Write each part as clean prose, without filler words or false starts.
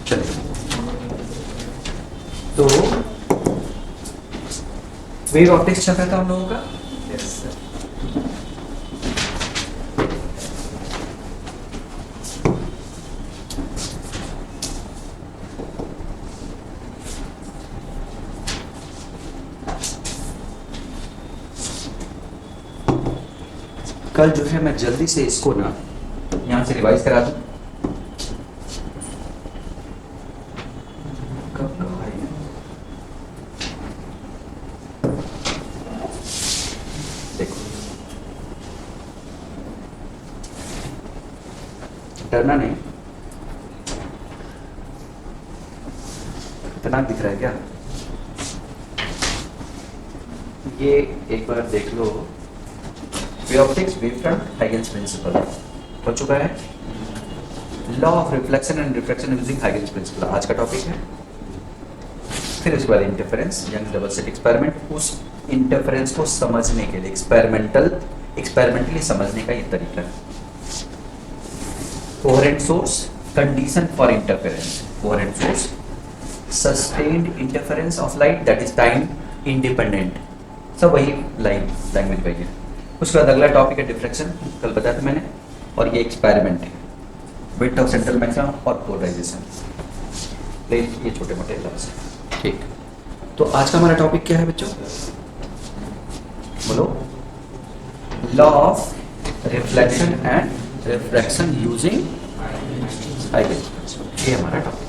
चलिए, तो wave optics चल रहा था हम लोगों का। Yes sir. कल जो है मैं जल्दी से इसको ना यहाँ से रिवाइज करा दूं। कब कहाँ है? देखो, डरना नहीं। खतरनाक दिख रहा है क्या? ये एक बार देख लो, wave optics, wave front, Huygens principle हो चुका है। Law of reflection and refraction using Huygens principle आज का टॉपिक है। फिर उसके बाद interference, young double slit experiment. उस इंटरफेरेंस को समझने के लिए एक्सपेरिमेंटली समझने का ये तरीका है। Coherent source, condition for interference. Coherent source, sustained interference of light that is time independent. सब वही लाइन लैंग्वेज वही है। उसके बाद अगला टॉपिक है डिफ्रैक्शन, कल बताया था मैंने, और ये एक्सपेरिमेंट है। विड्थ ऑफ सेंट्रल मैक्सिमम और पोलराइजेशन, ये छोटे मोटे लफ्ज हैं। ठीक, तो आज का हमारा टॉपिक क्या है बच्चों? बोलो। Law of reflection and refraction using Huygens principle, ये हमारा टॉपिक।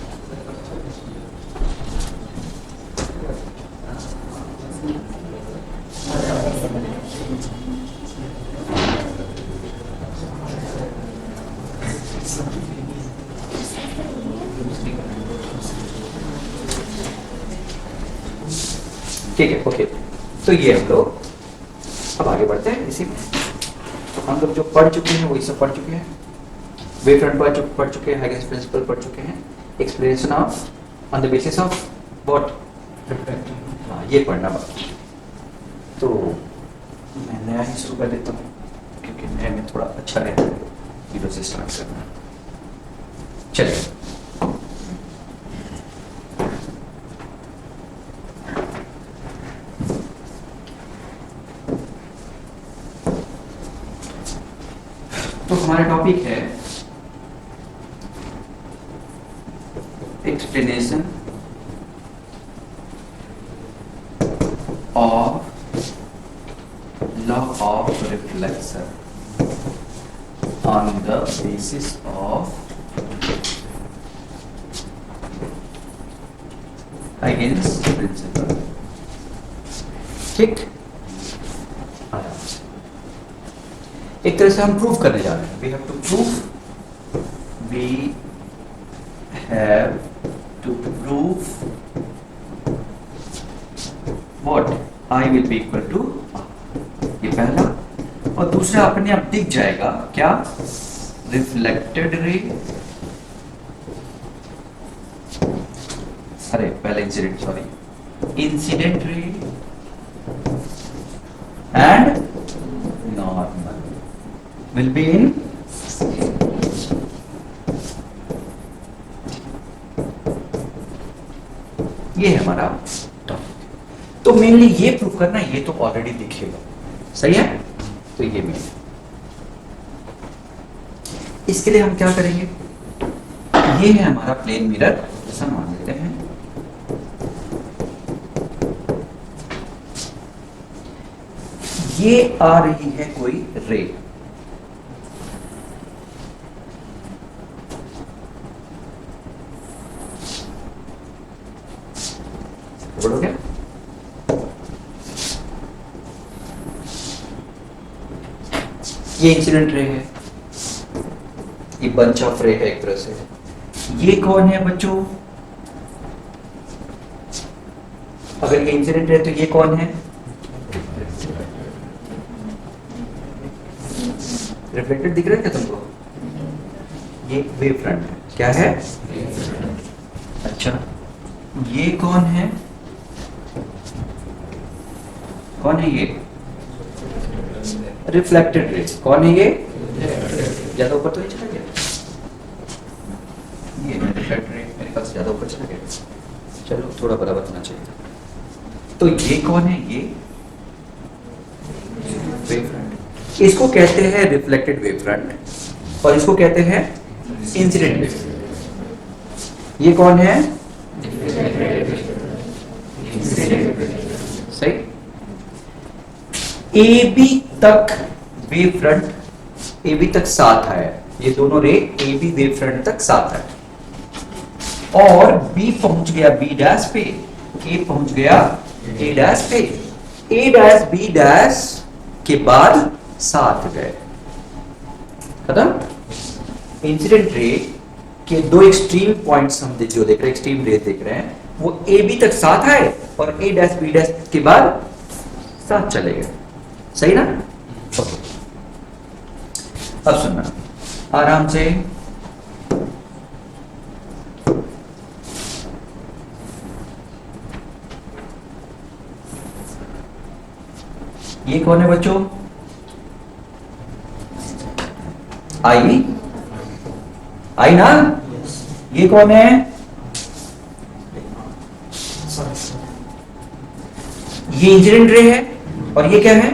ठीक है, ओके। तो ये हम लोग अब आगे बढ़ते हैं। इसी में हम लोग जो पढ़ चुके हैं वही सब पढ़ चुके हैं। वेव फ्रंट पढ़ चुके हैं, हाइगेंस प्रिंसिपल पढ़ चुके हैं, explanation of on the basis of what, हाँ ये पढ़ना बाकी। तो मैं नया ही शुरू कर देता हूँ क्योंकि नए में थोड़ा अच्छा रहता है जीरो से स्टार्ट करना। चलिए, तो हमारा टॉपिक है explanation of law of reflection on the basis of Huygens principle. ठीक, एक तरह से हम प्रूव करने जा रहे हैं। We have to prove what I will be equal to, ये पहला। और दूसरा अपने आप दिख जाएगा क्या, रिफ्लेक्टेड रे, अरे पहले incident, sorry, incident ray and normal will be in ये है हमारा टॉपिक। तो मेनली ये प्रूव करना, ये तो ऑलरेडी दिखेगा, सही है। तो ये मेन, इसके लिए हम क्या करेंगे, ये है हमारा प्लेन मिरर, ऐसा मान लेते हैं। ये आ रही है कोई रे, बोलो क्या, ये इंसिडेंट रे है, ये बंच ऑफ रे है एक तरह से। ये कौन है बच्चों, अगर ये इंसिडेंट रे तो ये कौन है, रिफ्लेक्टेड दिख रहा है क्या तुमको, ये वेव फ्रंट क्या है। अच्छा, ये कौन है, कौन है ये, रिफ्लेक्टेड रे। कौन है ये, ज्यादा ऊपर तो नहीं चला गया, ये रिफ्लेक्टेड रे। मेरे ख्याल से ज्यादा ऊपर चला गया, चलो थोड़ा बराबर होना चाहिए। तो ये कौन है? ये वेव फ्रंट, इसको कहते हैं रिफ्लेक्टेड वेव फ्रंट और इसको कहते हैं इंसिडेंट वेव फ्रंट। ये कौन है? सही। ए बी तक वेव फ्रंट, ए बी तक साथ है, ये दोनों रे ए बी वेव फ्रंट तक साथ है, और बी पहुंच गया बी डैश पे, ए पहुंच गया ए डैश पे, ए डैश बी डैश के बाद साथ गए, खत्म। इंसिडेंट रे के दो एक्सट्रीम पॉइंट्स हम जो देख रहे हैं, एक्सट्रीम रे देख रहे हैं, वो ए बी तक साथ आए और ए डैश बी डैश के बाद साथ चले गए, सही ना? ओके, अब सुनना आराम से। ये कौन है बच्चों? आई, आई ना? ये कौन है? ये इंसिडेंट रे है और ये क्या है?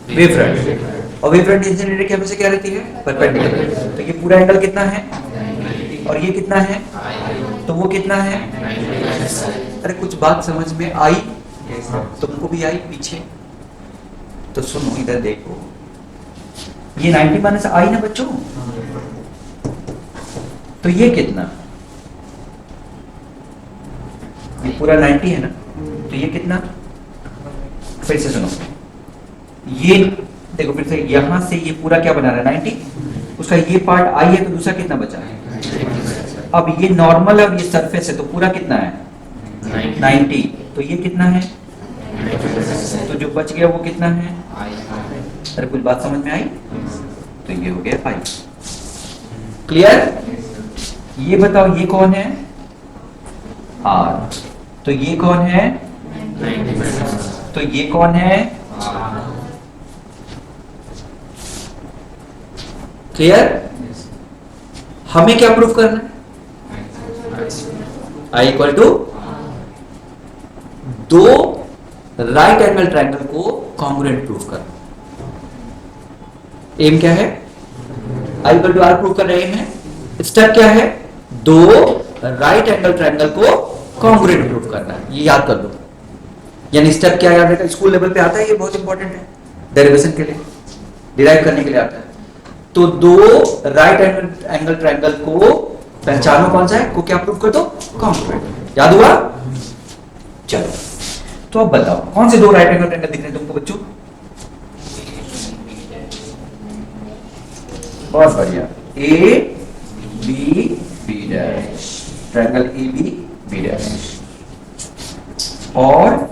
Wave front. और वेव फ्रंट इंसिडेंट रे की हमेशा क्या रहती है? परपेंडिकुलर। तो ये पूरा एंगल कितना है? और ये कितना है? तो वो कितना है? अरे कुछ बात समझ में आई? तुमको भी आई पीछे? तो सुनो इधर देखो, ये 90 माइनस आई ना बच्चों, तो ये कितना? ये पूरा 90 है ना, तो ये कितना? फिर से सुनो, ये देखो फिर से, यहां से ये पूरा क्या बना रहा है? 90, उसका ये पार्ट आई है, तो दूसरा कितना बचा है? अब ये नॉर्मल है और ये सरफेस है, तो पूरा कितना है? 90। तो ये कितना है? तो जो बच गया वो कितना है? अरे कुछ बात समझ में आई? तो ये हो गया 5। क्लियर? ये बताओ ये कौन है? आर। तो ये कौन है? तो ये कौन है? क्लियर? हमें क्या प्रूफ करना है? आई इक्वल टू दो राइट एंगल ट्रायंगल को कॉन्ग्रुएंट प्रूफ करना। एम क्या है? I equal to are proof कर रहे हैं। स्टेप क्या है? दो राइट एंगल ट्रायंगल को कॉन्ग्रुएंट प्रूफ करना है, ये याद कर लो। यानी स्टेप क्या याद रखा? स्कूल लेवल पे आता है, ये बहुत इंपॉर्टेंट है डेरिवेशन के लिए, डिराइव करने के लिए आता है। तो दो राइट एंगल ट्रायंगल को पहचानो कौन सा है, को क्या प्रूफ कर दो? कॉन्ग्रुएंट। याद हुआ? चलो तो अब बताओ कौन से दो राइट एंगल ट्रायंगल दिख रहे हैं तुमको बच्चों? बहुत बढ़िया, A B B dash, triangle A B B dash, और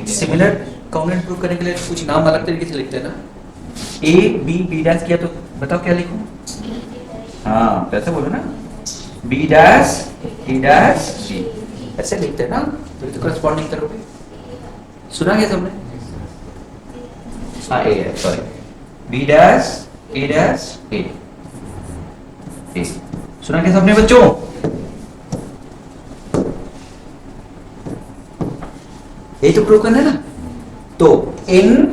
सिमिलर कॉन्ग्रुएंट प्रूफ करने के लिए कुछ नाम अलग तरीके से लिखते हैं ना। ए बी बी डैश किया तो बताओ क्या लिखूं? हाँ कैसे बोलो ना, बी डैश ए डैश बी, ऐसे लिखते हैं ना, तो करस्पॉन्डिंग करोगे। सुना क्या तुमने? हाँ ए है, सॉरी, बी डैश ए डैश ए, सुना क्या सबने बच्चों? ये तो प्रूव करना है ना। तो in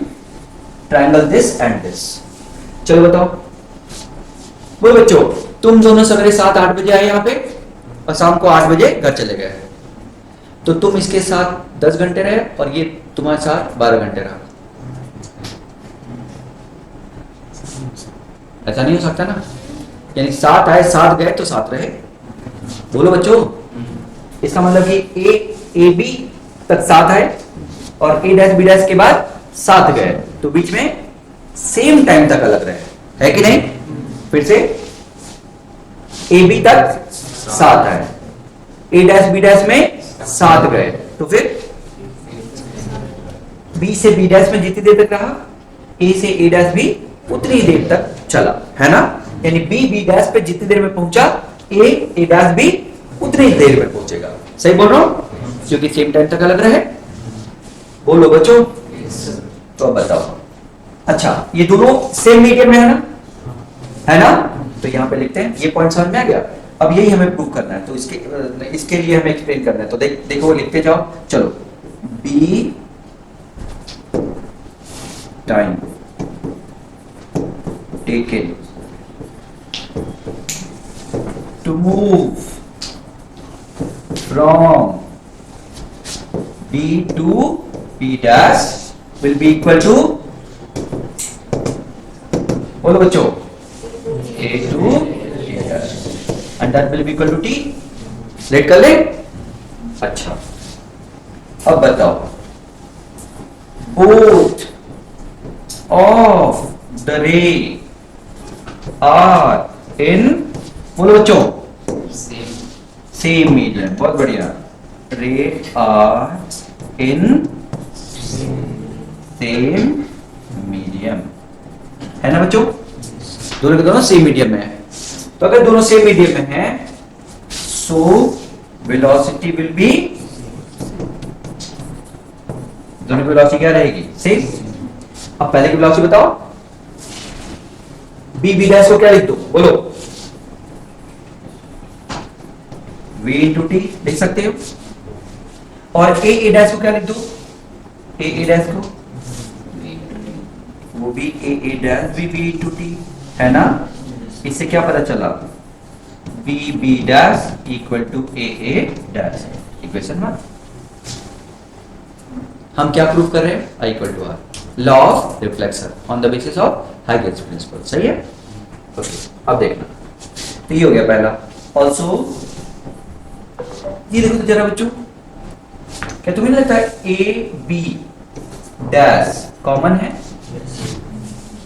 triangle this and this, चलो बताओ। बोलो बच्चों, तुम दोनों सवेरे 7-8 बजे आए यहाँ पे और शाम को 8 बजे घर चले गए, तो तुम इसके साथ 10 घंटे रहे और ये तुम्हारे साथ 12 घंटे रहा। ऐसा नहीं हो सकता ना, यानी 7 आए 7 गए तो 7 रहे। बोलो बच्चों, इसका मतलब कि ए बी तक 7 आए और ए डैश बी डैश के बाद 7 गए, तो बीच में सेम टाइम तक अलग रहे, है कि नहीं? फिर से ए बी तक 7 आए, ए डैश बी डैश में 7 गए, तो फिर बी से बी डैश में जितनी देर तक रहा, ए से ए डैश भी उतनी देर तक चला, है ना? यानी बी बी डैश पे जितनी देर में पहुंचा, ए डैश भी उतनी देर में पहुंचेगा। सही बोल रहा हूं? क्योंकि सेम टाइम तक अलग रहे। बोलो बच्चों, तो अब बताओ। अच्छा, ये दोनों सेम मीडियम में है ना, है ना? तो तो यहाँ पे लिखते हैं, ये पॉइंट समझ में आ गया। अब यही हमें प्रूव करना है, तो इसके लिए हमें एक्सप्लेन करना है। तो देखो लिखते जाओ, चलो be time taken to move from B to B dash will be equal to, बोलो बच्चों, A to B dash and that will be equal to T। Let कर ले। अच्छा, अब बताओ, both of the ray are in, बोलो बच्चों, same medium. बहुत बढ़िया। रे आर इन सेम मीडियम, है ना बच्चों? दोनों के दोनों सेम मीडियम में है। तो अगर दोनों सेम मीडियम में है, सो वेलोसिटी विल बी, दोनों की वेलोसिटी क्या रहेगी? सेम। अब पहले की वेलोसिटी बताओ, बी बी डैश को क्या लिख दो, बोलो, v इंटू टी लिख सकते हो। और ए डैश को क्या लिख दो, ए डैश को, वो भी ए डैश भी v इंटू टी, है ना? इससे क्या पता चला, B dash equal to A dash. Equation 1। हम क्या प्रूव कर रहे हैं? I equal to R, law of reflection on the basis of Huygens principle. सही है? ओके, अब देखना, तो ये हो गया पहला। ऑल्सो ये देखो तो जरा बच्चों, क्या तुम्हें लगता है ए बी डैश कॉमन है?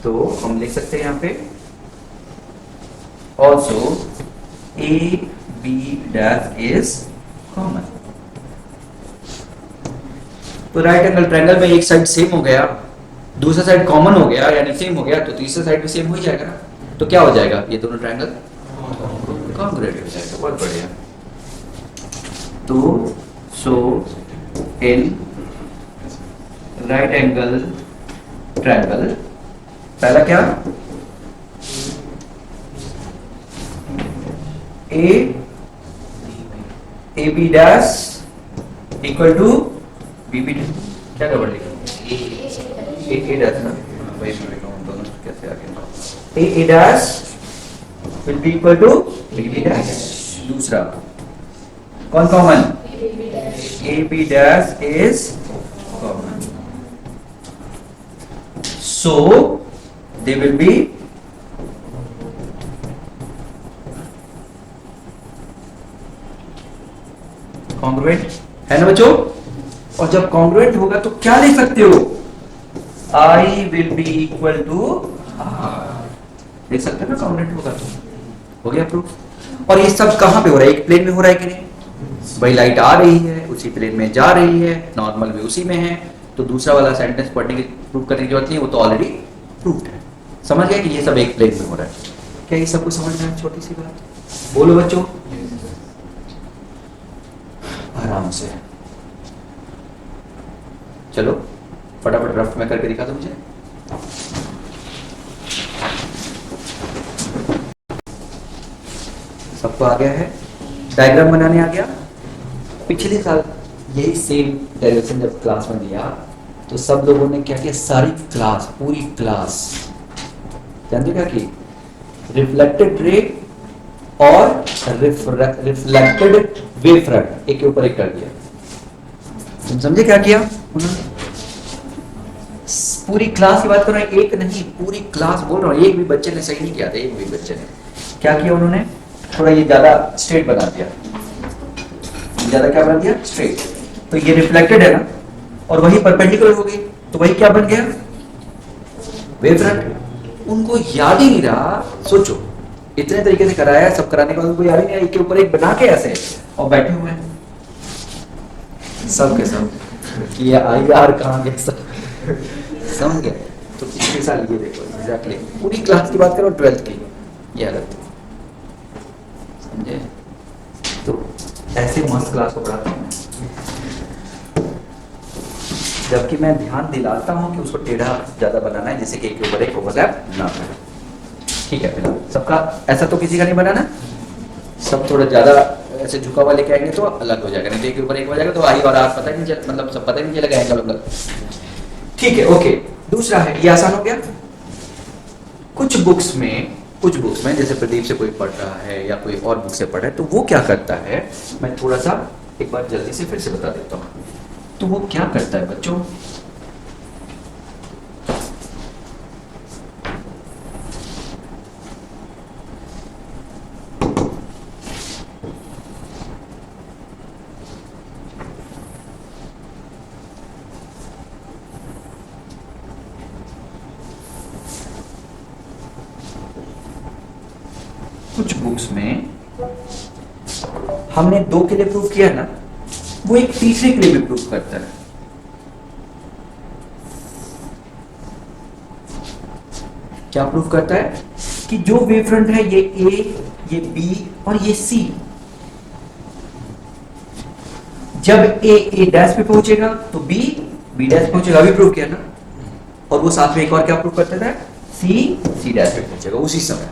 तो हम लिख सकते हैं यहां पे also A B dash is common. तो राइट एंगल ट्रायंगल में एक साइड सेम हो गया, दूसरा साइड कॉमन हो गया, यानी सेम हो गया, तो तीसरा साइड भी सेम हो जाएगा ना। तो क्या हो जाएगा, ये दोनों ट्रायंगल कॉन्ग्रुएंट हो जाएगा। बहुत बढ़िया। तो so in right angle triangle, पहला क्या, A B dash equal to B B, क्या गड़बड़ लिखा, ए डैश ना, वही दोनों कैसे आ गया, A dash will be equal to B B dash. दूसरा कौन common, A B dash is common, so they will be congruent, है ना बच्चों? और जब कॉन्ग्रुएंट होगा तो क्या लिख सकते हो, I will be equal to R, लिख सकते हो ना? कॉन्ग्रुएंट होगा तो हो गया प्रूफ। और ये सब कहां पे हो रहा है, एक प्लेन में हो रहा है कि नहीं? भाई लाइट आ रही है, उसी प्लेन में जा रही है, नॉर्मल भी उसी में है, तो दूसरा वाला सेंटेंस पढ़ने की प्रूफ करने की जरूरत नहीं है, वो तो ऑलरेडी प्रूव्ड है। समझ गए कि ये सब एक प्लेन में हो रहा है? क्या ये सब कुछ समझ में? छोटी सी बात, बोलो बच्चों, आराम से। चलो फटाफट रफ में करके दिखा दो मुझे। सबको आ गया है? डायग्राम बनाने आ गया? पिछले साल यही सेम डेरिवेशन जब क्लास में दिया तो सब लोगों ने क्या किया, सारी क्लास, पूरी क्लास जानते क्या की, रिफ्लेक्टेड रे और रिफ्लेक्टेड वेव फ्रंट एक के ऊपर एक कर दिया। तुम समझे क्या किया उन्होंने? पूरी क्लास की बात कर रहा हूं, एक नहीं, पूरी क्लास बोल रहा हूं। एक भी बच्चे ने सही नहीं किया था, एक भी बच्चे ने क्या किया, उन्होंने थोड़ा ये ज्यादा स्ट्रेट बना दिया। ज्यादा क्या बना दिया, स्ट्रेट। तो ये रिफ्लेक्टेड है ना, और वही परपेंडिकुलर हो गई, तो वही क्या बन गया, वेव फ्रंट। उनको याद ही नहीं रहा। सोचो, इतने तरीके से कराया, सब कराने के बाद उनको याद ही नहीं आया, एक के ऊपर एक बना के ऐसे, और बैठे हुए हैं सब के सब कि ये आई आर कहां गया, सब समझ गए। तो पिछले साल ये देखो एग्जैक्टली पूरी क्लास की बात करो, 12th की, ये हालत, समझे? तो ऐसे मस्त क्लास को पढ़ाता हूँ, जबकि मैं ध्यान दिलाता हूं कि उसको टेढ़ा ज्यादा बनाना है, जिससे कि एक के ऊपर एक ओवरलैप ना करे। ठीक है, फिलहाल सबका ऐसा तो किसी का नहीं बना ना, सब थोड़ा ज्यादा ऐसे झुका हुआ लेके आएंगे तो अलग हो जाएगा, नहीं तो एक के ऊपर एक हो जाएगा तो आई और आर पता ही नहीं चल, मतलब सब पता ही नहीं चलेगा एंगल उंगल। ठीक है, ओके। दूसरा है, ये आसान हो गया। कुछ बुक्स में जैसे प्रदीप से कोई पढ़ रहा है या कोई और बुक से पढ़ रहा है, तो वो क्या करता है, मैं थोड़ा सा एक बार जल्दी से फिर से बता देता हूँ। तो वो क्या करता है बच्चों, कुछ बुक्स में हमने 2 के लिए प्रूव किया ना, वो एक तीसरे के लिए भी प्रूव करता है। क्या प्रूव करता है कि जो वेव फ्रंट है ये ए, ये बी और ये सी, जब ए डैश पे पहुंचेगा तो बी डैश पहुंचेगा, अभी प्रूव किया ना। और वो साथ में एक और क्या प्रूव करता था, सी डैश पे पहुंचेगा उसी समय।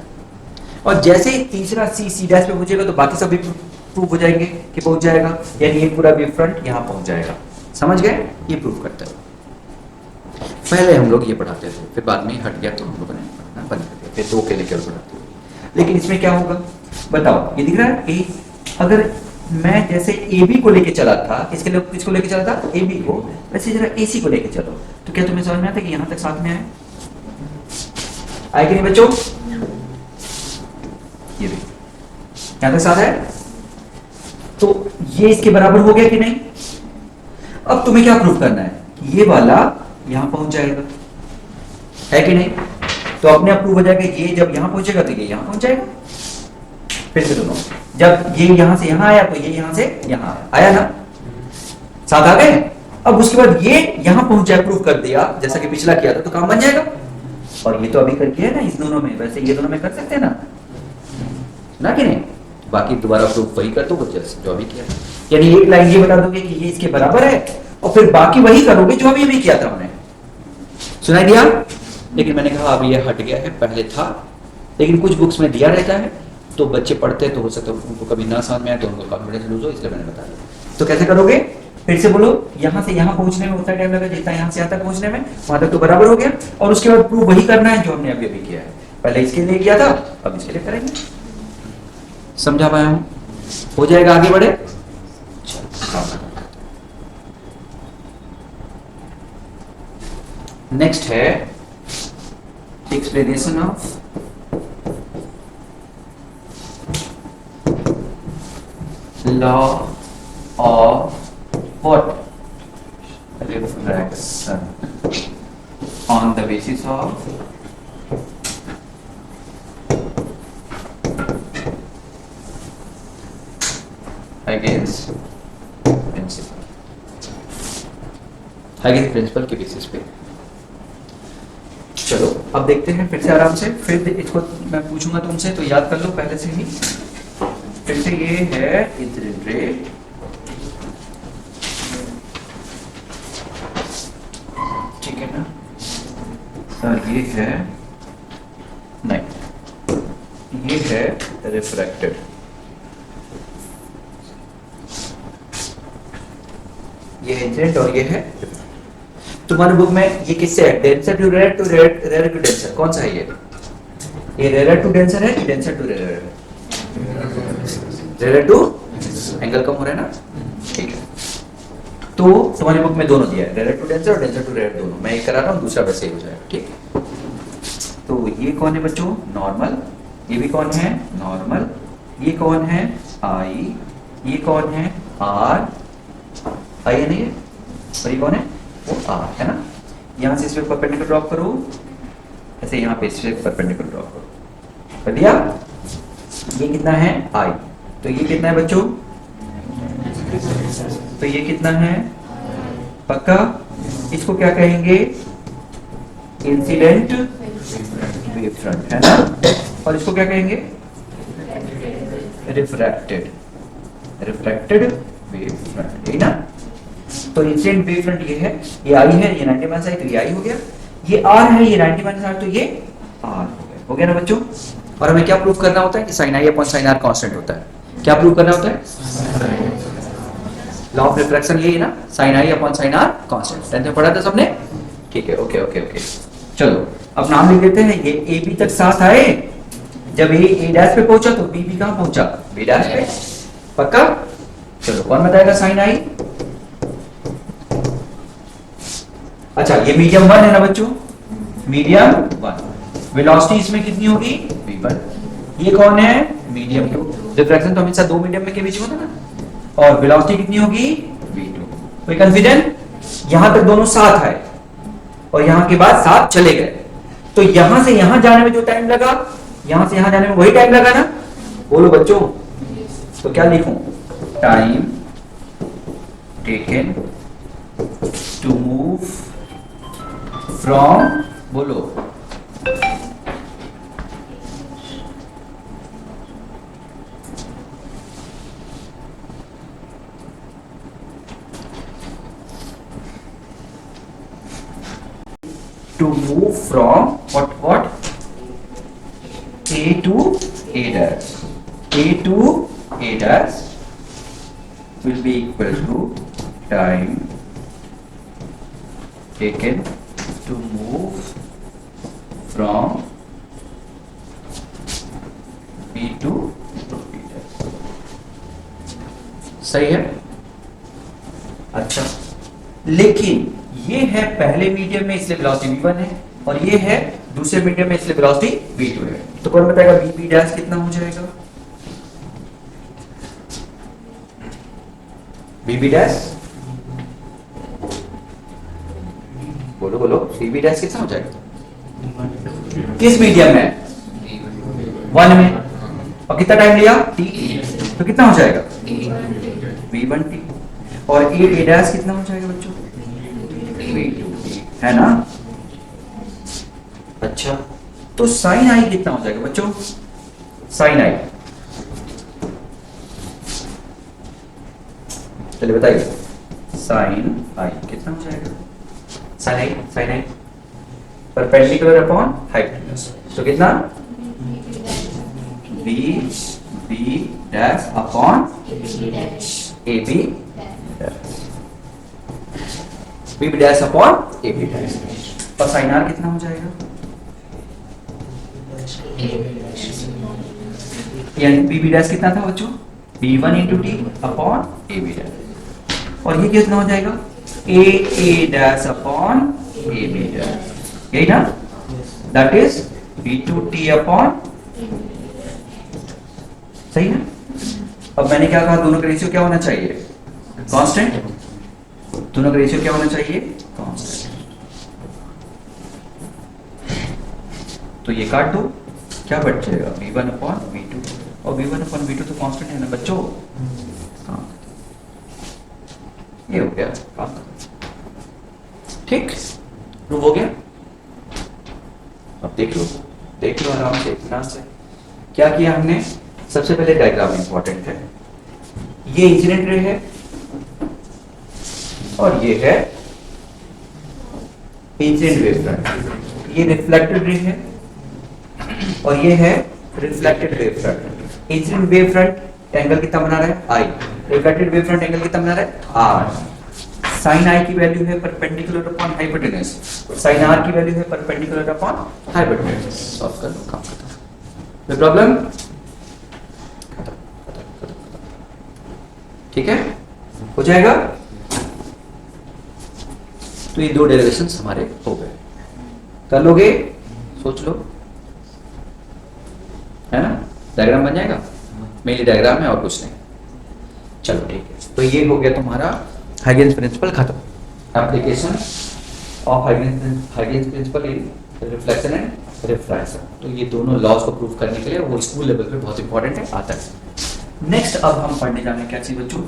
और जैसे ही तीसरा सी डैश पे पहुंचेगा तो बाकी सब भी प्रूव हो जाएंगे कि पहुंच जाएगा, यानी ये पूरा वेव फ्रंट यहां पहुंच जाएगा। समझ गए? ये प्रूव करता है। पहले हम लोग ये पढ़ाते थे, फिर बाद में हट गया तो हम लोगों ने पढ़ना बंद कर दिया, फिर 2 के लिए केवल पढ़ाते थे। लेकिन इसमें क्या होगा बताओ, ये दिख रहा है ए, अगर मैं जैसे ए बी को लेके चला था, किसको लेके चला था, ए बी को, वैसे जरा ए सी को लेके चलो, तो क्या तुम्हें समझ में आता है कि यहां तक साथ में आए कि नहीं बच्चों? ये भी यहां तक साथ है, तो ये इसके बराबर हो गया कि नहीं? अब तुम्हें क्या प्रूव करना है कि ये वाला यहां पहुंच जाएगा, है कि नहीं? तो अपने आप प्रूव हो जाएगा, ये जब यहां पहुंचेगा तो ये यहां पहुंच जाएगा। फिर से दोनों, जब ये यहां से यहां आया तो ये यहां से यहां आया ना, साथ आ गए। अब उसके बाद ये यहां पहुंच जाए, प्रूव कर दिया जैसा कि पिछला किया था, तो काम बन जाएगा। और ये तो अभी करके है ना इस दोनों में, वैसे ये दोनों में कर सकते हैं ना कि नहीं? बाकी दोबारा प्रूफ वही कर दो जो अभी किया, यानी एक लाइन ये बता दोगे कि ये इसके बराबर है, और फिर बाकी वही करोगे जो अभी किया था हमने। सुनाई दिया? लेकिन मैंने कहा अब ये हट गया है, पहले था, लेकिन कुछ बुक्स में दिया रहता है तो बच्चे पढ़ते तो हो सकता है उनको कभी ना समझ में आए तो उनको कॉन्फिडेंस लूज हो, इसलिए मैंने बता दिया। तो कैसे करोगे? फिर से बोलो, यहां से यहां पहुंचने में उतना टाइम लगा जितना यहां से यहां तक पहुंचने में, वहां तक तो बराबर हो गया। और उसके बाद प्रूफ वही करना है जो हमने अभी किया है, पहले इसके लिए किया था अब इसके लिए करेंगे। समझा पाया हूं? हो जाएगा, आगे बढ़े। नेक्स्ट है explanation of law of what, refraction on the basis of Huygens principle के बेसिस पे। चलो अब देखते हैं फिर से आराम से, फिर इसको मैं पूछूंगा तुमसे तो याद कर लो पहले से ही। फिर से ये है इंसिडेंट रे, ठीक है ना? और ये है नहीं, ये है रिफ्रैक्टेड। ये इंसिडेंट और ये है तुम्हारे बुक में ये किससे है? Denser to rare to rare to denser, कौन सा है ये रेयर टू डेंसर है कि denser to rare? Rare to, angle कम हो रहा है ना, ठीक है। तो तुम्हारी बुक में दोनों दिया है, रेयर टू डेंसर और डेंसर टू रेयर दोनों। मैं एक करा रहा हूँ, दूसरा वैसे ही हो जाएगा, ठीक है। तो ये कौन है बच्चों? नॉर्मल। ये भी कौन है? नॉर्मल। ये कौन है? आई। ये कौन है? आर। आई नहीं है, और ये कौन है? वो आर है ना। यहां से इस पे परपेंडिकुलर ड्रॉप करो, ऐसे यहां पे इस पे परपेंडिकुलर ड्रॉप करो, कर दिया। ये कितना है? आई। तो ये कितना है बच्चों? तो ये कितना है? पक्का? इसको क्या कहेंगे? इंसिडेंट वेव फ्रंट, है ना। और इसको क्या कहेंगे? रिफ्रैक्टेड वेव फ्रंट, है ना। तो इंसिडेंट वेव फ्रंट ये है, ये आई है, ये 90 माइनस आई तो ये आई हो गया। ये आर है, ये 90 माइनस आर तो ये आर हो गया। हो गया ना बच्चों? और हमें क्या प्रूव करना होता है कि sine I upon sine R constant होता है। क्या प्रूव करना होता है? लॉ ऑफ रिफ्रैक्शन यही है ना, sine I upon sine R constant. Tenth में पढ़ा था सबने? ठीक है, ओके ओके ओके। चलो अब नाम लिख देते हैं। ये ए बी तक साथ आए, जब ए डैश पे पहुंचा तो बी कहां पहुंचा? बी डैश पे। पक्का? चलो कौन बताएगा साइन आई? अच्छा ये मीडियम 1 है ना बच्चों, मीडियम 1। वेलोसिटी इसमें कितनी होगी? v1। ये कौन है? मीडियम 2। डिफ्रैक्शन तो हमेशा दो मीडियम में के बीच में होता है ना। और वेलोसिटी कितनी होगी? v2। कोई कंफ्यूजन? यहां तक दोनों साथ आए और यहां के बाद साथ चले गए, तो यहां से यहां जाने में जो टाइम लगा, यहां से यहां जाने में वही टाइम लगा ना? बोलो बच्चों। तो क्या लिखूं? Time taken to move from, बोलो, to move from what A to A dash. A to A dash will be equal to time taken to move from B to B dash. सही है? अच्छा, लेकिन ये है पहले मीडियम में इसलिए वेलोसिटी v1 है, और ये है दूसरे मीडियम में इसलिए वेलोसिटी v2 है। तो कौन बताएगा v डैश कितना हो जाएगा? v डैश, बोलो बोलो, v डैश कितना हो जाएगा? किस मीडियम में? 1 में। और कितना टाइम लिया? t। तो कितना हो जाएगा? v1t। और a डैश कितना हो जाएगा बच्चों? है ना? अच्छा, तो साइन आई कितना हो जाएगा बच्चों? साइन आई, चलिए बताइए, साइन आई कितना हो जाएगा? Sine I perpendicular upon hypotenuse, तो कितना? B dash upon A B dash upon A B dash. और साइन आर कितना हो जाएगा? बी बी डैश कितना था बच्चों? b1 into T upon A B dash. और ये कितना हो जाएगा? A dash upon A B dash, यही ना? दैट इज b2t अपॉन, सही ना? अब मैंने क्या कहा, दोनों का रेशियो क्या होना चाहिए? कांस्टेंट। दोनों का रेशियो क्या होना चाहिए? कांस्टेंट। तो ये काट दो, क्या बच जाएगा? v1 अपॉन v2, और v1 अपॉन v2 तो कांस्टेंट है ना बच्चों? हाँ, ये हो गया काम। ठीक, प्रूव हो गया। अब देख लो आराम से, इतना से क्या किया हमने? सबसे पहले डायग्राम इंपॉर्टेंट है। ये इंसिडेंट रे है और ये है इंसिडेंट वेव फ्रंट। ये रिफ्लेक्टेड रे है और ये है reflected wave front. Incident wave front angle कितना बना रहा है? आई। रिफ्लेक्टेड वेव फ्रंट एंगल कितना बना रहा है? आर। साइन आई की वैल्यू है perpendicular upon hypotenuse, sine R की वैल्यू है परपेंडिकुलर अपॉन हाइपोटेन्यूज। सॉल्व कर लो, काम खत्म। कोई प्रॉब्लम? ठीक है, हो जाएगा। तो ये दो डेरिवेशंस हमारे हो गए। कर लोगे? सोच लो, है ना? डायग्राम बन जाएगा, मेनली डायग्राम है और कुछ नहीं। चलो ठीक है, तो ये हो गया तुम्हारा हाइगेन्स प्रिंसिपल खत्म। Application of Huygens principle in reflection and refraction. तो ये दोनों लॉज को प्रूव करने के लिए वो स्कूल लेवल पे बहुत इंपॉर्टेंट है, आता है। नेक्स्ट अब हम पढ़ने जाने क्या चीज बच्चों?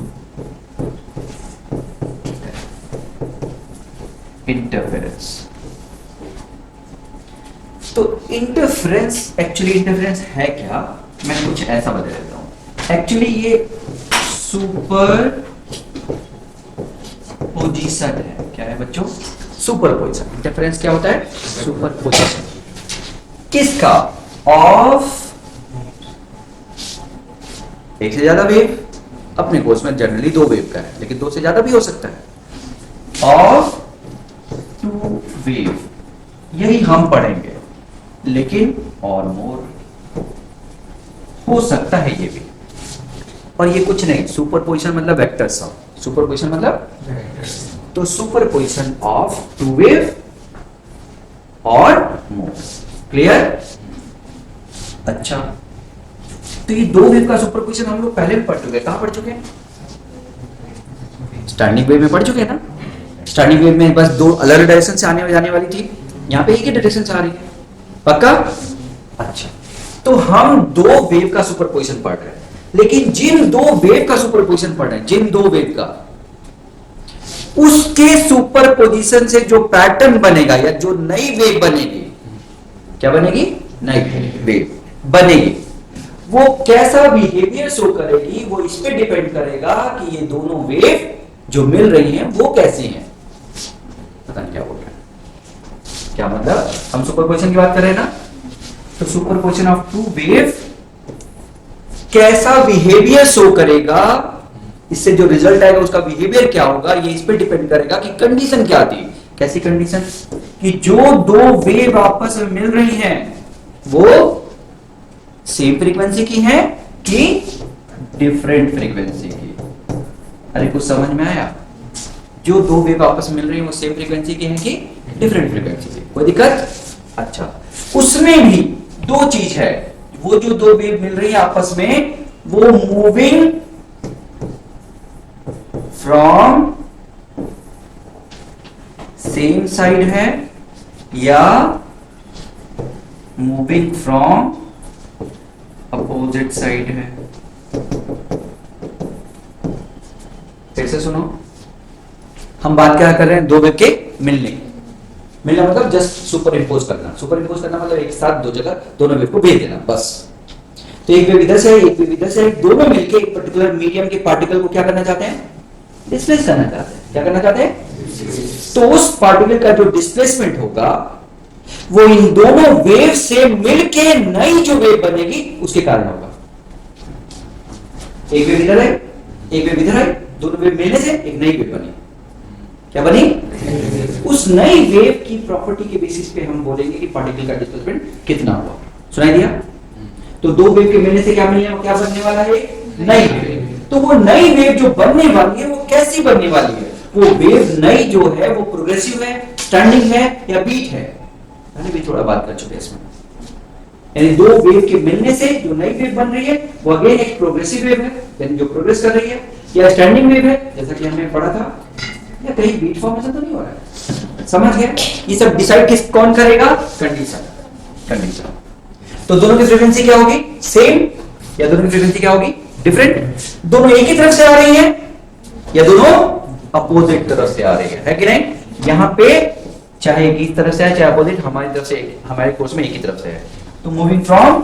इंटरफेरेंस। तो इंटरफेरेंस, एक्चुअली इंटरफेरेंस है क्या? मैं कुछ ऐसा बता देता हूं। एक्चुअली ये सुपर पोजिशन है। क्या है बच्चों? Super position. इंटरफेरेंस क्या होता है? Super position. किसका? ऑफ एक से ज्यादा वेव, अपने कोर्स में जनरली दो वेव का है, लेकिन दो से ज्यादा भी हो सकता है, ऑफ टू वेव, यही हम पढ़ेंगे, लेकिन और मोर हो सकता है ये भी। और ये कुछ नहीं, सुपरपोजिशन मतलब वेक्टर्स ऑफ, सुपरपोजिशन मतलब तो सुपरपोजिशन ऑफ टू वेव और मोर। क्लियर? अच्छा, तो ये दो वेव का सुपरपोजिशन हम लोग पहले भी पढ़ चुके हैं। कहां पढ़ चुके हैं? स्टैंडिंग वेव में पढ़ चुके हैं ना। स्टैंडिंग वेव में बस दो अलग अलग डायरेक्शन से आने जाने वाली थी, यहाँ पे एक ही डायरेक्शन से आ रही है। पक्का? अच्छा, तो हम दो वेव का सुपरपोजिशन पढ़ रहे हैं, लेकिन जिन दो वेव का सुपरपोजिशन पढ़ रहे हैं, जिन दो वेव का, उसके सुपरपोजिशन से जो पैटर्न बनेगा या जो नई वेव बनेगी, क्या बनेगी? नई वेव बनेगी, वो कैसा बिहेवियर शो करेगी, वो इस पे डिपेंड करेगा कि ये दोनों वेव जो मिल रही हैं वो कैसी हैं। पता नहीं क्या बोल रहे हैं, क्या मतलब? हम सुपरपोजिशन की बात कर रहे हैं ना, तो सुपरपोजिशन ऑफ टू वेव कैसा बिहेवियर शो करेगा, इससे जो रिजल्ट आएगा उसका बिहेवियर क्या होगा, ये इस पे डिपेंड करेगा कि कंडीशन क्या थी। कैसी कंडीशन? कि जो दो वेव आपस में मिल रही हैं वो सेम फ्रीक्वेंसी की है कि डिफरेंट फ्रीक्वेंसी की। अरे कुछ समझ में आया? जो दो वेव आपस में मिल रही है वो सेम फ्रीक्वेंसी की है कि डिफरेंट फ्रीक्वेंसी की? कोई दिक्कत? अच्छा, उसमें भी दो चीज है, वो जो दो वेव मिल रही है आपस में वो मूविंग फ्रॉम सेम साइड है या मूविंग फ्रॉम अपोजिट साइड है। फिर से सुनो, हम बात क्या कर रहे हैं? दो वेव के मिलने, मिलना मतलब जस्ट सुपर इम्पोज करना। सुपर इम्पोज करना मतलब एक साथ दो जगह दोनों वेव को भेज देना, बस। तो एक वेव इधर से है, एक वेव इधर से है, दोनों मिलके एक पर्टिकुलर मीडियम के पार्टिकल को क्या करना चाहते हैं? डिस्प्लेस करना चाहते हैं। क्या करना चाहते हैं? तो उस पार्टिकल का जो डिस्प्लेसमेंट होगा वो इन दोनों वेव से मिलके नई जो वेव बनेगी उसके कारण होगा। एक वेव इधर है, एक वेव इधर है, दोनों वेव मिलने से एक नई वेव बनी। क्या बनी? उस नई वेव की प्रॉपर्टी के बेसिस पे हम बोलेंगे कि पार्टिकल का डिस्प्लेसमेंट कितना हुआ। सुनाई दिया? तो दो वेव के मिलने से क्या क्या बनने वाला है? नई वेव। तो वो नई वेव जो बनने वाली है वो कैसी बनने वाली है? वो वेव नई जो है वो प्रोग्रेसिव है, स्टैंडिंग है या बीट है? मैंने भी थोड़ा बात कर चुके इसमें। यानी दो वेव के मिलने से जो नई वेव बन रही है वो अगेन एक प्रोग्रेसिव वेव है, यानी जो प्रोग्रेस कर रही है, या स्टैंडिंग वेव है जैसा कि हमने पढ़ा था, या कहीं बीट फॉर्मेशन तो नहीं हो रहा है। समझ गए? ये सब डिसाइड कौन करेगा? कंडीशन। कंडीशन। तो दोनों की फ्रीक्वेंसी क्या होगी? सेम या दोनों की फ्रीक्वेंसी क्या होगी? डिफरेंट। दोनों एक ही तरफ से आ रही है या दोनों अपोजिट तरफ से आ रही है कि नहीं? यहां पे चाहे एक ही तरफ से है चाहे अपोजिट, हमारी तरफ से, हमारे कोर्स में एक ही तरफ से है। तो मूविंग फ्रॉम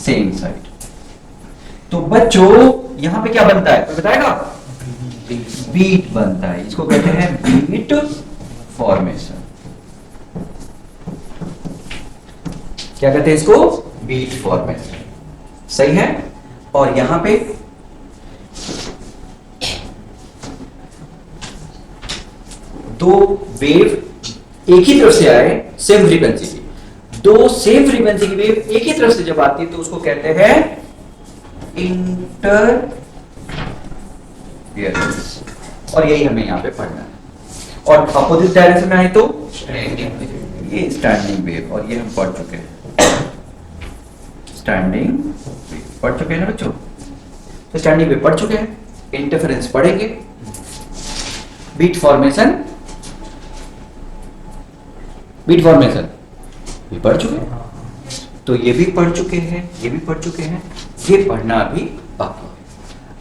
सेम साइड। तो बच्चों यहां पे क्या बनता है? बताएगा? बीट बनता है। इसको कहते हैं बीट फॉर्मेशन। क्या कहते हैं इसको? Beat formation. सही है? और यहां पे दो वेव एक ही तरफ से आए, सेम फ्रीक्वेंसी की, दो सेम फ्रीक्वेंसी की वेव एक ही तरफ से जब आती है तो उसको कहते हैं इंटरफेरेंस। और यही हमें यहां पे पढ़ना है। और अपोजिट डायरेक्शन में आए तो ये स्टैंडिंग वेव, और ये हम पढ़ चुके हैं। स्टैंडिंग वेव पढ़ चुके हैं ना बच्चों? तो स्टैंडिंग वेव पढ़ चुके हैं, इंटरफेरेंस पढ़ेंगे, बीट फॉर्मेशन, बीट फॉर्मेशन भी पढ़ चुके हैं। तो ये भी पढ़ चुके हैं, ये भी पढ़ चुके हैं, ये पढ़ना अभी बाकी है।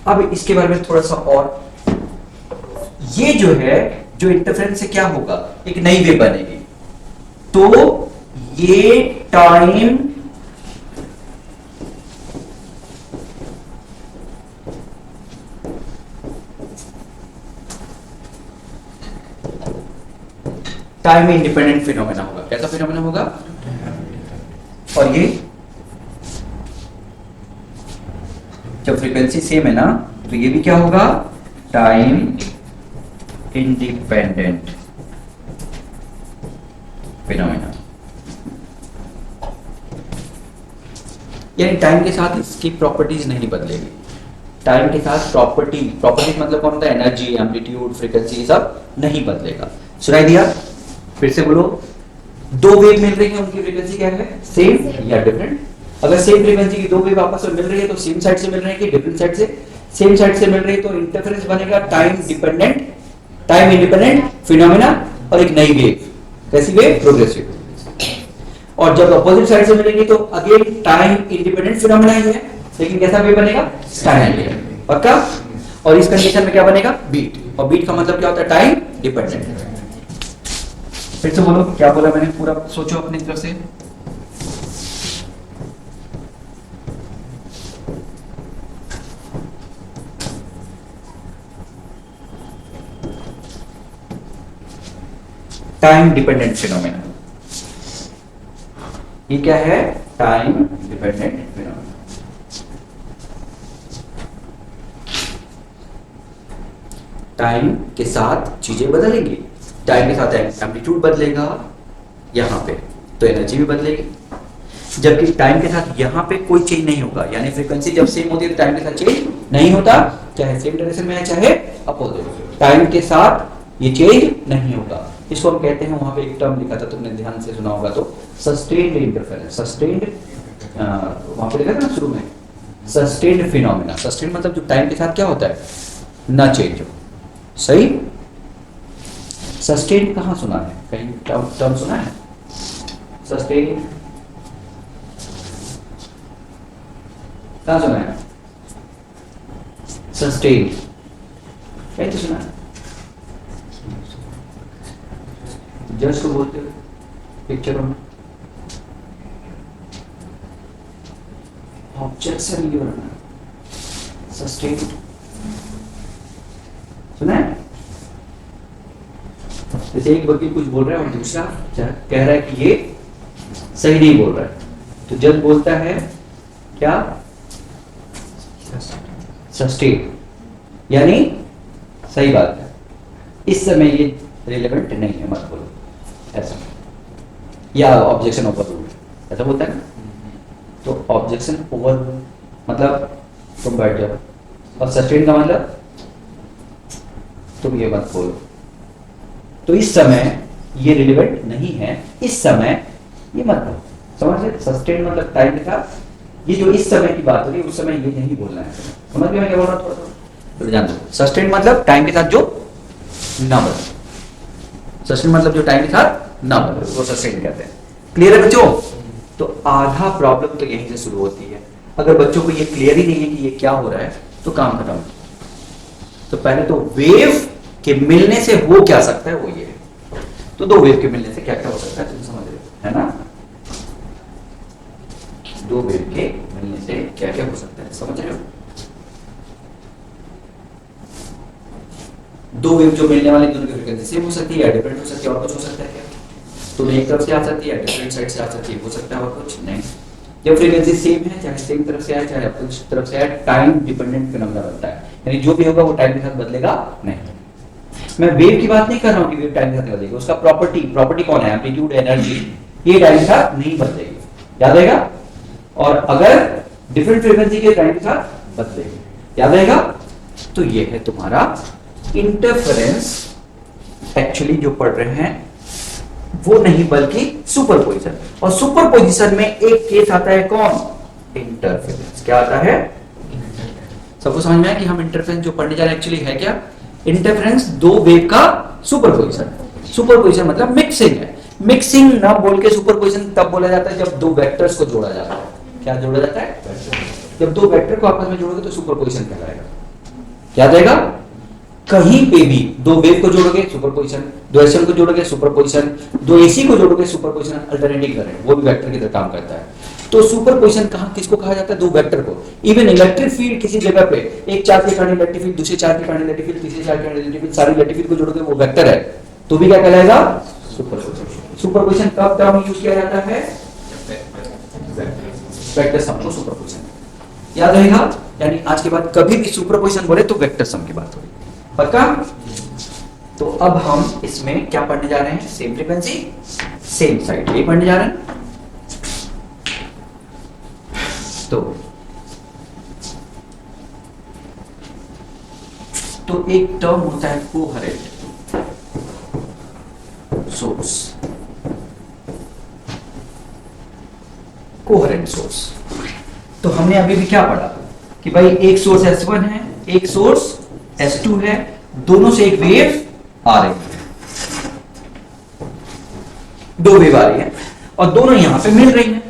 अब इसके बारे में थोड़ा सा और, ये जो है, जो इंटरफेरेंस से क्या होगा? एक नई वेव बनेगी। तो ये टाइम टाइम इंडिपेंडेंट फिनोमेना होगा। कैसा फिनोमेना होगा? और ये जब फ्रीक्वेंसी सेम है ना, तो ये भी क्या होगा? Time independent phenomena. यानी टाइम के साथ इसकी प्रॉपर्टीज नहीं बदलेगी। टाइम के साथ प्रॉपर्टीज मतलब कौन होता है? एनर्जी, एम्पलीट्यूड, फ्रीक्वेंसी, ये सब नहीं बदलेगा। सुनाई दिया? फिर से बोलो। दो वेव मिल रही है, उनकी फ्रीक्वेंसी क्या है? सेम या डिफरेंट? अगर सेम फ्रीक्वेंसी की दो वेव आपस में मिल रही है तो सेम साइड से मिल रही है कि डिफरेंट साइड से? सेम साइड से मिल रही है तो इंटरफेरेंस बनेगा टाइम इंडिपेंडेंट फिनोमेना, और एक नई वेव। कैसी वेव? प्रोग्रेसिव। और जब अपोजिट साइड से मिलेंगे तो अगेन टाइम इंडिपेंडेंट फिनोमेना ही है, लेकिन कैसा वेव बनेगा? स्टैंडर्ड। पक्का? और इस कंडीशन में क्या बनेगा? बीट। और बीट का मतलब क्या होता है? Time dependent. फिर से बोलो, क्या बोला मैंने? पूरा सोचो अपनी तरफ से। Time dependent phenomena. ये क्या है? Time dependent phenomena. टाइम के साथ चीजें बदलेंगी। टाइम के साथ एम्पलीट्यूड बदलेगा यहां पे, तो एनर्जी भी बदलेगी। जबकि टाइम के साथ यहां पे कोई चेंज नहीं होगा, यानी फ्रीक्वेंसी जब सेम होती है तो टाइम के साथ चेंज नहीं होता, चाहे सेम डायरेक्शन में है चाहे अपोजिट। टाइम के साथ ये चेंज नहीं होगा। इसको हम कहते हैं, वहां पे एक टर्म लिखा था, तुमने ध्यान से सुना होगा तो, सस्टेन्ड इंटरफेरेंस। सस्टेन्ड वहां पे लिखा था ना शुरू में, सस्टेन्ड फिनोमेना। सस्टेन्ड मतलब जो टाइम के साथ क्या होता है? ना चेंज हो। सही? सस्टेन्ड कहां सुना है? कहीं टर्म सुना है? सस्टेन्ड कहां सुना है? सस्टेन्ड कहीं तो सुना है? जज को बोलते हो पिक्चरों में, ऑब्जेक्शन यूर सस्टेन। सुना है? जैसे एक वकील कुछ बोल रहा है और दूसरा कह रहा है कि ये सही नहीं बोल रहा है, तो जज बोलता है क्या? सस्टेन, यानी सही बात है, इस समय ये रिलेवेंट नहीं है, मत बोलो, ऐसा। या ऑब्जेक्शन ओवर रूल, ऐसा बोलता है ना। तो ऑब्जेक्शन ओवर मतलब तुम बैठ जाओ, और सस्टेन का मतलब तुम ये मत बोलो। तो इस समय ये रिलेवेंट नहीं है, इस समय ये मत बोलो। समझ रहे? सस्टेन मतलब टाइम के साथ, ये जो इस समय की बात हो रही है उस समय ये नहीं बोलना है। समझ गए मैं क्या बोल रहा हूँ? थोड़ा जान दो। सस्टेन मतलब टाइम के साथ जो ना बदले। सस्टेन मतलब जो टाइम के साथ ना बदले, वो सस्टेन कहते हैं। क्लियर है बच्चों? तो आधा प्रॉब्लम तो यहीं से शुरू होती है। अगर बच्चों को ये क्लियर ही नहीं है कि ये क्या हो रहा है तो काम खत्म। तो पहले तो वेव के मिलने से हो क्या सकता है वो ये है। तो दो वेव के मिलने से क्या क्या हो सकता है तुम समझ रहे हो, है ना? दो वेव के मिलने से क्या क्या हो सकता है समझ रहे हो? दो वेव जो मिलने वाली दोनों की फ्रीक्वेंसी सेम हो सकती है या डिफरेंट हो सकती है, और कुछ हो सकता है क्या? तो एक तरफ से आ सकती है, डिफरेंट साइड से आ सकती है, हो सकता है और कुछ नहीं। जब फ्रीक्वेंसी सेम है, चाहे सेम तरफ से आए चाहे अपोजिट तरफ से आए, टाइम डिपेंडेंट फिनोमेना बनता है, यानी जो भी होगा वो टाइम के साथ बदलेगा नहीं। मैं वेव की बात नहीं कर रहा हूं कि वेव टाइम के साथ बदलेगी, उसका प्रॉपर्टी कौन है? एम्पलीट्यूड, एनर्जी, ये टाइम के साथ नहीं बदलेगी, याद रहेगा। और अगर डिफरेंट फ्रीक्वेंसी के टाइम के साथ बदलेगी, याद रहेगा। तो ये है तुम्हारा इंटरफेरेंस। एक्चुअली जो पढ़ रहे हैं वो नहीं बल्कि सुपरपोजिशन, और सुपरपोजिशन में एक केस आता है कौन? इंटरफेरेंस। क्या आता है? सबको समझ में आया कि हम इंटरफेरेंस जो पढ़ने जा रहे हैं एक्चुअली है क्या? इंटरफेरेंस दो वेव का सुपरपोजिशन। सुपरपोजिशन मतलब मिक्सिंग है। मिक्सिंग ना बोल के सुपरपोजिशन तब बोला जाता है जब दो वेक्टर्स को जोड़ा जाता है। क्या जोड़ा जाता है? जब दो वेक्टर को आपस में जोड़ोगे तो सुपरपोजिशन कहलाएगा, याद रहेगा। कहीं पे भी दो वेव को जोड़ोगे सुपरपोजिशन, दो एसएम को जोड़ोगे सुपरपोजिशन, दो एसी को जोड़ोगे सुपरपोजिशन। अल्टरनेटिंग करंट वो भी वेक्टर की तरह काम करता है। तो सुपरपोजिशन किसको कहा जाता है? दो वेक्टर को। इवन इलेक्ट्रिक फील्ड किसी जगह पे, एक चार्ज के कारण इलेक्ट्रिक फील्ड, दूसरे चार्ज के कारण इलेक्ट्रिक फील्ड, तीसरे चार्ज के कारण इलेक्ट्रिक फील्ड, सारी इलेक्ट्रिक फील्ड को जोड़ोगे वो वेक्टर है, तो भी क्या कहलाएगा? सुपरपोजिशन। सुपरपोजिशन कब टर्म यूज किया जाता है? वेक्टर सम को सुपरपोजिशन याद रहेगा। यानी आज के बाद कभी भी सुपरपोजिशन बोले तो वेक्टर सम की बात होगी, पक्का? तो अब हम इसमें क्या पढ़ने जा रहे हैं? सेम फ्रीक्वेंसी सेम साइड, ये पढ़ने जा रहे हैं। तो एक टर्म होता है कोहेरेंट सोर्स। कोहेरेंट सोर्स तो हमने अभी भी क्या पढ़ा कि भाई एक सोर्स S1 है, एक सोर्स S2 है, दोनों से एक वेव आ रही है, दो वेव आ रही है और दोनों यहां पे मिल रही है,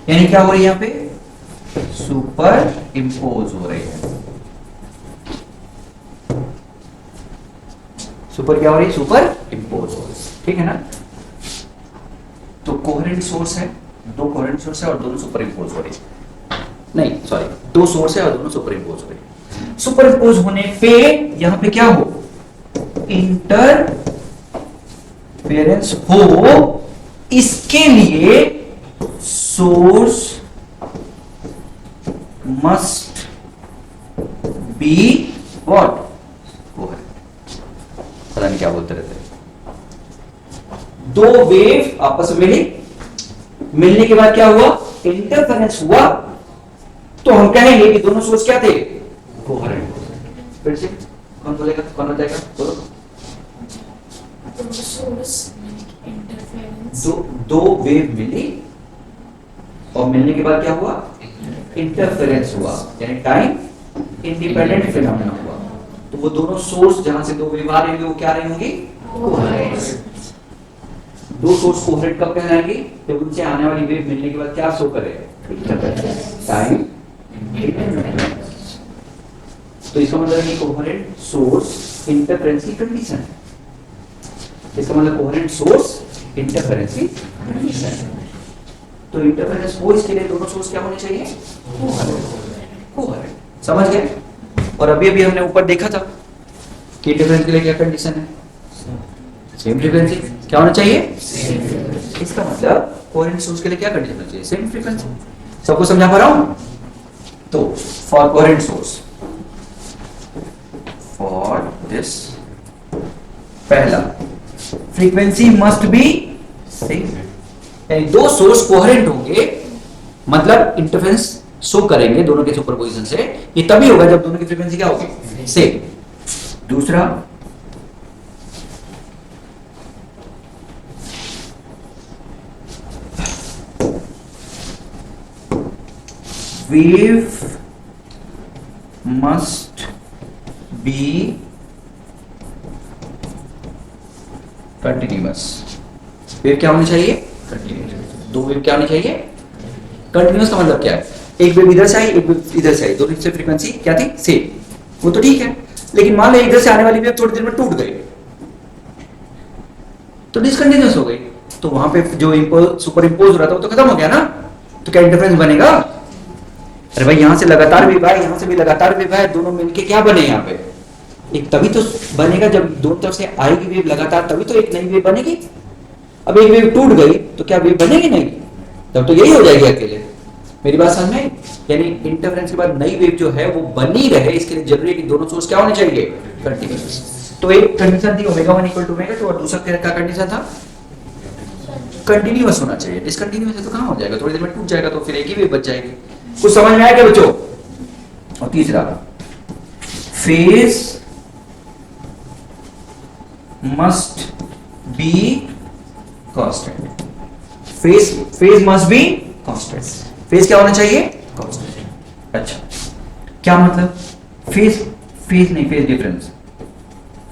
यानी क्या हो रही है? यहां पे सुपर इंपोज हो रही है। सुपर क्या हो रही है? सुपर इंपोज हो रही है, ठीक है ना? तो कोहेरेंट सोर्स है, दो कोहेरेंट सोर्स है और दोनों सुपर इंपोज हो रही है। नहीं सॉरी, दो सोर्स है और दोनों सुपर इंपोज हो रही है। सुपर इंपोज होने पे यहां पे क्या हो? इंटरफेरेंस हो। इसके लिए सोर्स मस्ट बी व्हाट? पता नहीं क्या बोलते रहते हैं। दो वेव आपस में मिली, मिलने के बाद क्या हुआ? इंटरफेरेंस हुआ, तो हम कहेंगे कि दोनों सोर्स क्या थे? कोहेरेंट। फिर से कौन बोलेगा? कौन बताएगा? बोलो। दो वेव मिली और मिलने के बाद क्या हुआ? इंटरफेरेंस हुआ, यानी टाइम इंडिपेंडेंट फिनोमेना हुआ। तो वो दोनों सोर्स जहां से दो वेव आ रही होंगी वो क्या रही होंगी? कोहेरेंट। दो सोर्स कोहेरेंट कब कहलाएंगे? जब उनसे आने वाली वेव मिलने के बाद क्या शो करे? टाइम। तो इसका मतलब है कोहेरेंट सोर्स इंटरफेरेंस की कंडीशन है। इसका मतलब कोहेरेंट सोर्स इंटरफेरेंस की कंडीशन है। तो इंटरफेरेंस हो, इसके लिए दोनों सोर्स क्या होने चाहिए? कोहेरेंट। समझ गए? और अभी अभी हमने ऊपर देखा था कि इंटरफेरेंस के लिए क्या कंडीशन है? Same frequency. क्या होना चाहिए? इसका मतलब कोहेरेंट सोर्स के लिए क्या कंडीशन होनी चाहिए? Same frequency. सबको समझा पा रहा हूं? तो for coherent source, for this, पहला फ्रीक्वेंसी मस्ट बी सेम। यानी दो सोर्स कोहेरेंट होंगे, मतलब इंटरफेरेंस शो करेंगे दोनों के सुपरपोजिशन से, ये तभी होगा जब दोनों की फ्रीक्वेंसी क्या होगी? सेम। दूसरा, wave must be continuous. Wave क्या होनी चाहिए? कंटिन्यूअस। दो वेव क्या होनी चाहिए? कंटिन्यूअस। का मतलब क्या है? एक वेव इधर से आई, एक वेव इधर से आई, दोनों की फ्रीक्वेंसी क्या थी? सेम। वो तो ठीक है, लेकिन मान लो इधर से आने वाली वेव थोड़ी देर में टूट गई तो डिसकंटिन्यूअस हो गई, तो वहां पे जो सुपर इंपोज हो रहा था वो तो खत्म हो गया ना। तो क्या इंटरफेरेंस बनेगा? अरे भाई यहां से लगातार वेव है, यहां से भी लगातार वेव है, दोनों मिलके क्या बने? यहाँ पे एक तभी तो बनेगा जब दोनों तरफ से आएगी वेव लगातार, तभी तो एक नई वेव बनेगी। अब एक वेव टूट गई तो क्या वेव बनेगी? नहीं, तब तो यही हो जाएगी अकेले। मेरी बात समझ में? यानी इंटरफेरेंस के बाद नई वेव जो है वो बनी रहे, इसके लिए जरूरी है कि दोनों सोर्स क्या होने चाहिए? कंटिन्यूअस। तो एक कंडीशन थी ओमेगा 1 इक्वल टू ओमेगा 2 और दूसरा क्या कंडीशन था? कंटिन्यूअस होना चाहिए। डिसकंटिन्यूअस है तो कहां हो जाएगा? थोड़ी देर में टूट जाएगा, तो फिर एक ही वेव बच जाएगी। कुछ समझ में आया क्या बच्चों? और तीसरा, phase must be constant. Phase must be constant. Phase क्या होना चाहिए? कांस्टेंट। अच्छा, क्या मतलब? फेज नहीं, फेज डिफरेंस।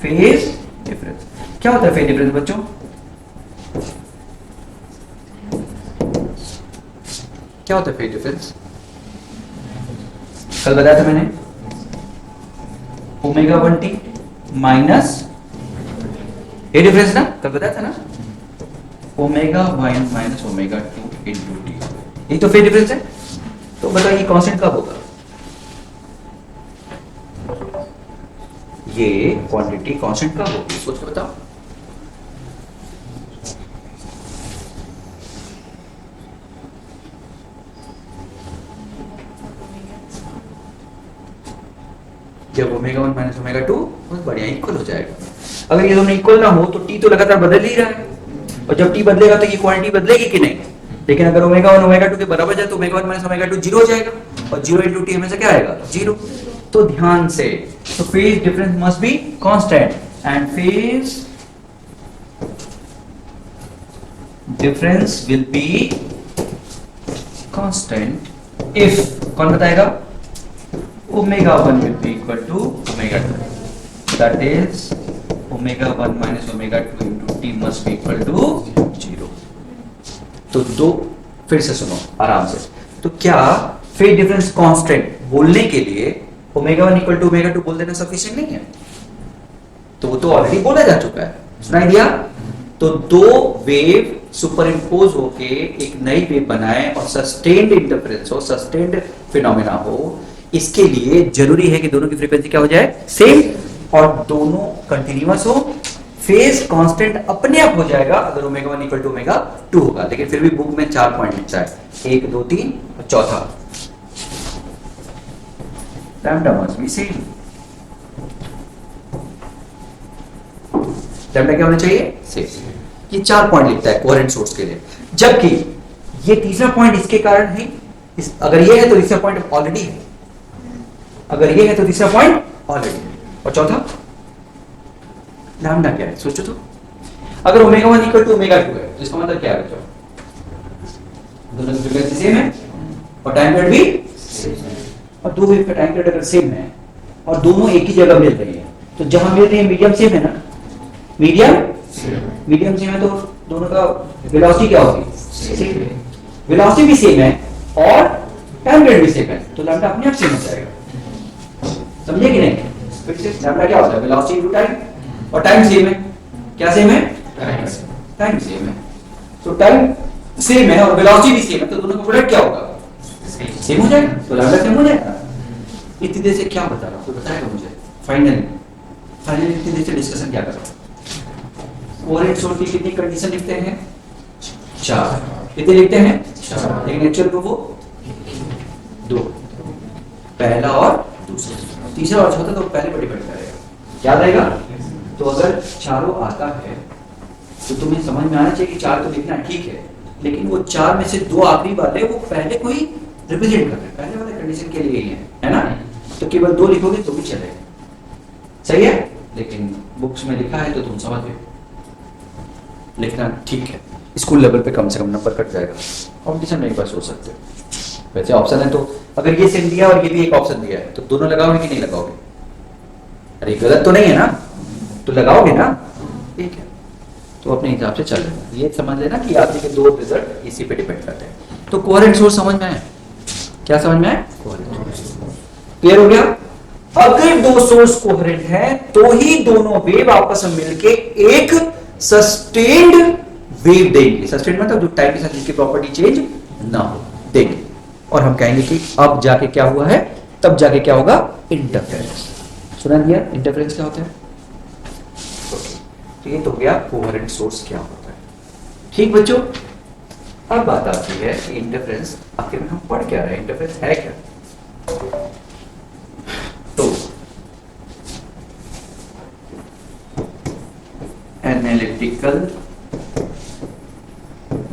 फेज डिफरेंस क्या होता है? फेज डिफरेंस बच्चों क्या होता है? फेज डिफरेंस कल बताया था मैंने, ओमेगा 1t माइनस, ये डिफरेंस ना, कल बताया था ना, omega 1 minus omega 2 into T, ये तो फेज डिफरेंस है। तो बताइए कांस्टेंट कब होगा? ये क्वांटिटी कांस्टेंट कब होगी? सोच के बताओ। जब ओमेगा 1 माइनस ओमेगा 2 बहुत बढ़िया इक्वल हो जाएगा। अगर ये दोनों इक्वल ना हो तो टी तो लगातार बदल ही रहा है, और जब टी बदलेगा तो ये क्वांटिटी बदलेगी कि नहीं? लेकिन अगर ओमेगा 1 ओमेगा 2 के बराबर जाए तो ओमेगा 1 माइनस ओमेगा 2 जीरो हो जाएगा, और 0 इंटू टी हमेशा क्या आएगा? 0। तो ध्यान से, तो phase difference must be constant, and phase difference will be constant if, कौन बताएगा? Omega 1 will be equal to omega 2, that is omega 1 minus omega 2 into t must be equal to 0। तो दो, फिर से सुनो आराम से, तो क्या फेज डिफरेंस कांस्टेंट बोलने के लिए ओमेगा 1 इक्वल टू ओमेगा 2 बोल देना सफिशिएंट नहीं है? तो वो तो ऑलरेडी बोला जा चुका है, सुनाई दिया? तो दो वेव सुपर इम्पोज होके एक नई वेव बनाए और सस्टेन्ड इंटरफेरेंस हो, सस्टेन्ड फिनोमेना हो, इसके लिए जरूरी है कि दोनों की फ्रीक्वेंसी क्या हो जाए? सेम, और दोनों कंटिन्यूअस हो। फेज कांस्टेंट अपने आप हो जाएगा अगर ओमेगा 1 इक्वल टू ओमेगा 2 होगा, लेकिन फिर भी बुक में 4 पॉइंट लिखता है, 1 2 3 और चौथा lambda must be same. Lambda क्या होना चाहिए? सेम। ये 4 पॉइंट लिखता है कोहेरेंट सोर्स के लिए, जबकि ये तीसरा पॉइंट इसके कारण है, अगर ये है तो तीसरा पॉइंट ऑलरेडी है, अगर ये है तो तीसरा पॉइंट ऑलरेडी है, और चौथा लैम्डा क्या है? सोचो तो, अगर ओमेगा 1 इक्वल टू ओमेगा 2 है तो इसका मतलब क्या है बच्चों? दोनों की फ्रीक्वेंसी सेम है और टाइम पीरियड भी सेम है, और दो वेव का टाइम पीरियड अगर सेम है और दोनों एक ही जगह मिल रही है, तो जहां मिल रही है मीडियम सेम है ना, मीडियम सेम है, तो दोनों का वेलोसिटी क्या होगी? वेलोसिटी भी सेम है और टाइम पीरियड भी सेम है, तो लैम्डा अपने आप सेम हो जाएगा। समझे कि नहीं? फिर से लैम्डा क्या होता है? वेलोसिटी इनटू टाइम, और टाइम सेम है। क्या सेम है? टाइम सेम है। तो टाइम सेम है और वेलोसिटी भी सेम है, तो दोनों का प्रोडक्ट क्या होगा? सेम हो जाएगा, तो लैम्डा सेम हो जाएगा। इतनी देर से क्या बता रहा हूं, तो बताएगा मुझे फाइनली इतनी देर से डिस्कशन क्या कर रहा हूं? कोहेरेंट सोर्स की कितनी कंडीशन लिखते हैं? 4। कितने लिखते हैं? 4, लेकिन एक्चुअल में वो 2, पहला और दूसरा, तीसरा और चौथा तो पहले पर डिपेंड करेगा, याद रहेगा? तो अगर चारों आता है तो तुम्हें समझ में आना चाहिए कि 4 तो लिखना ठीक है, लेकिन वो 4 में से 2 आखिरी वाले वो पहले को ही रिप्रेजेंट कर रहे हैं, पहले वाले कंडीशन के लिए ही है ना? तो केवल 2 लिखोगे तो भी चलेगा, सही है? लेकिन बुक्स में लिखा है तो तुम समझ गए, लिखना ठीक है, स्कूल लेवल पे कम से कम नंबर कट जाएगा, कॉम्पिटिशन में एक बार सोच सकते हो। वैसे ऑप्शन है तो अगर ये सेम दिया और ये भी एक ऑप्शन दिया है तो दोनों लगाओगे कि नहीं लगाओगे? अरे गलत तो नहीं है ना, तो लगाओगे ना, ठीक है? तो अपने हिसाब से चल लेना, ये समझ लेना कि आपके के 2 रिजल्ट इसी पे डिपेंड करते हैं। तो कोहेरेंट सोर्स समझ में आया? क्या समझ में आया? कोहेरेंट सोर्स क्लियर हो गया? अगर 2 सोर्स कोहेरेंट है तो ही दोनों वेव आपस में मिलके एक सस्टेन्ड वेव देंगे। सस्टेन्ड मतलब जो टाइम के साथ जिसकी प्रॉपर्टी चेंज ना हो, देंगे। और हम कहेंगे कि अब जाके क्या हुआ है, तब जाके क्या होगा? इंटरफेरेंस। सुना दिया इंटरफेरेंस क्या होता है? तो ये तो गया कोहेरेंट सोर्स क्या होता है। ठीक बच्चों, अब बात आती है कि इंटरफेरेंस आखिर में हम पढ़ क्या रहे हैं, इंटरफेरेंस है क्या? तो एनालिटिकल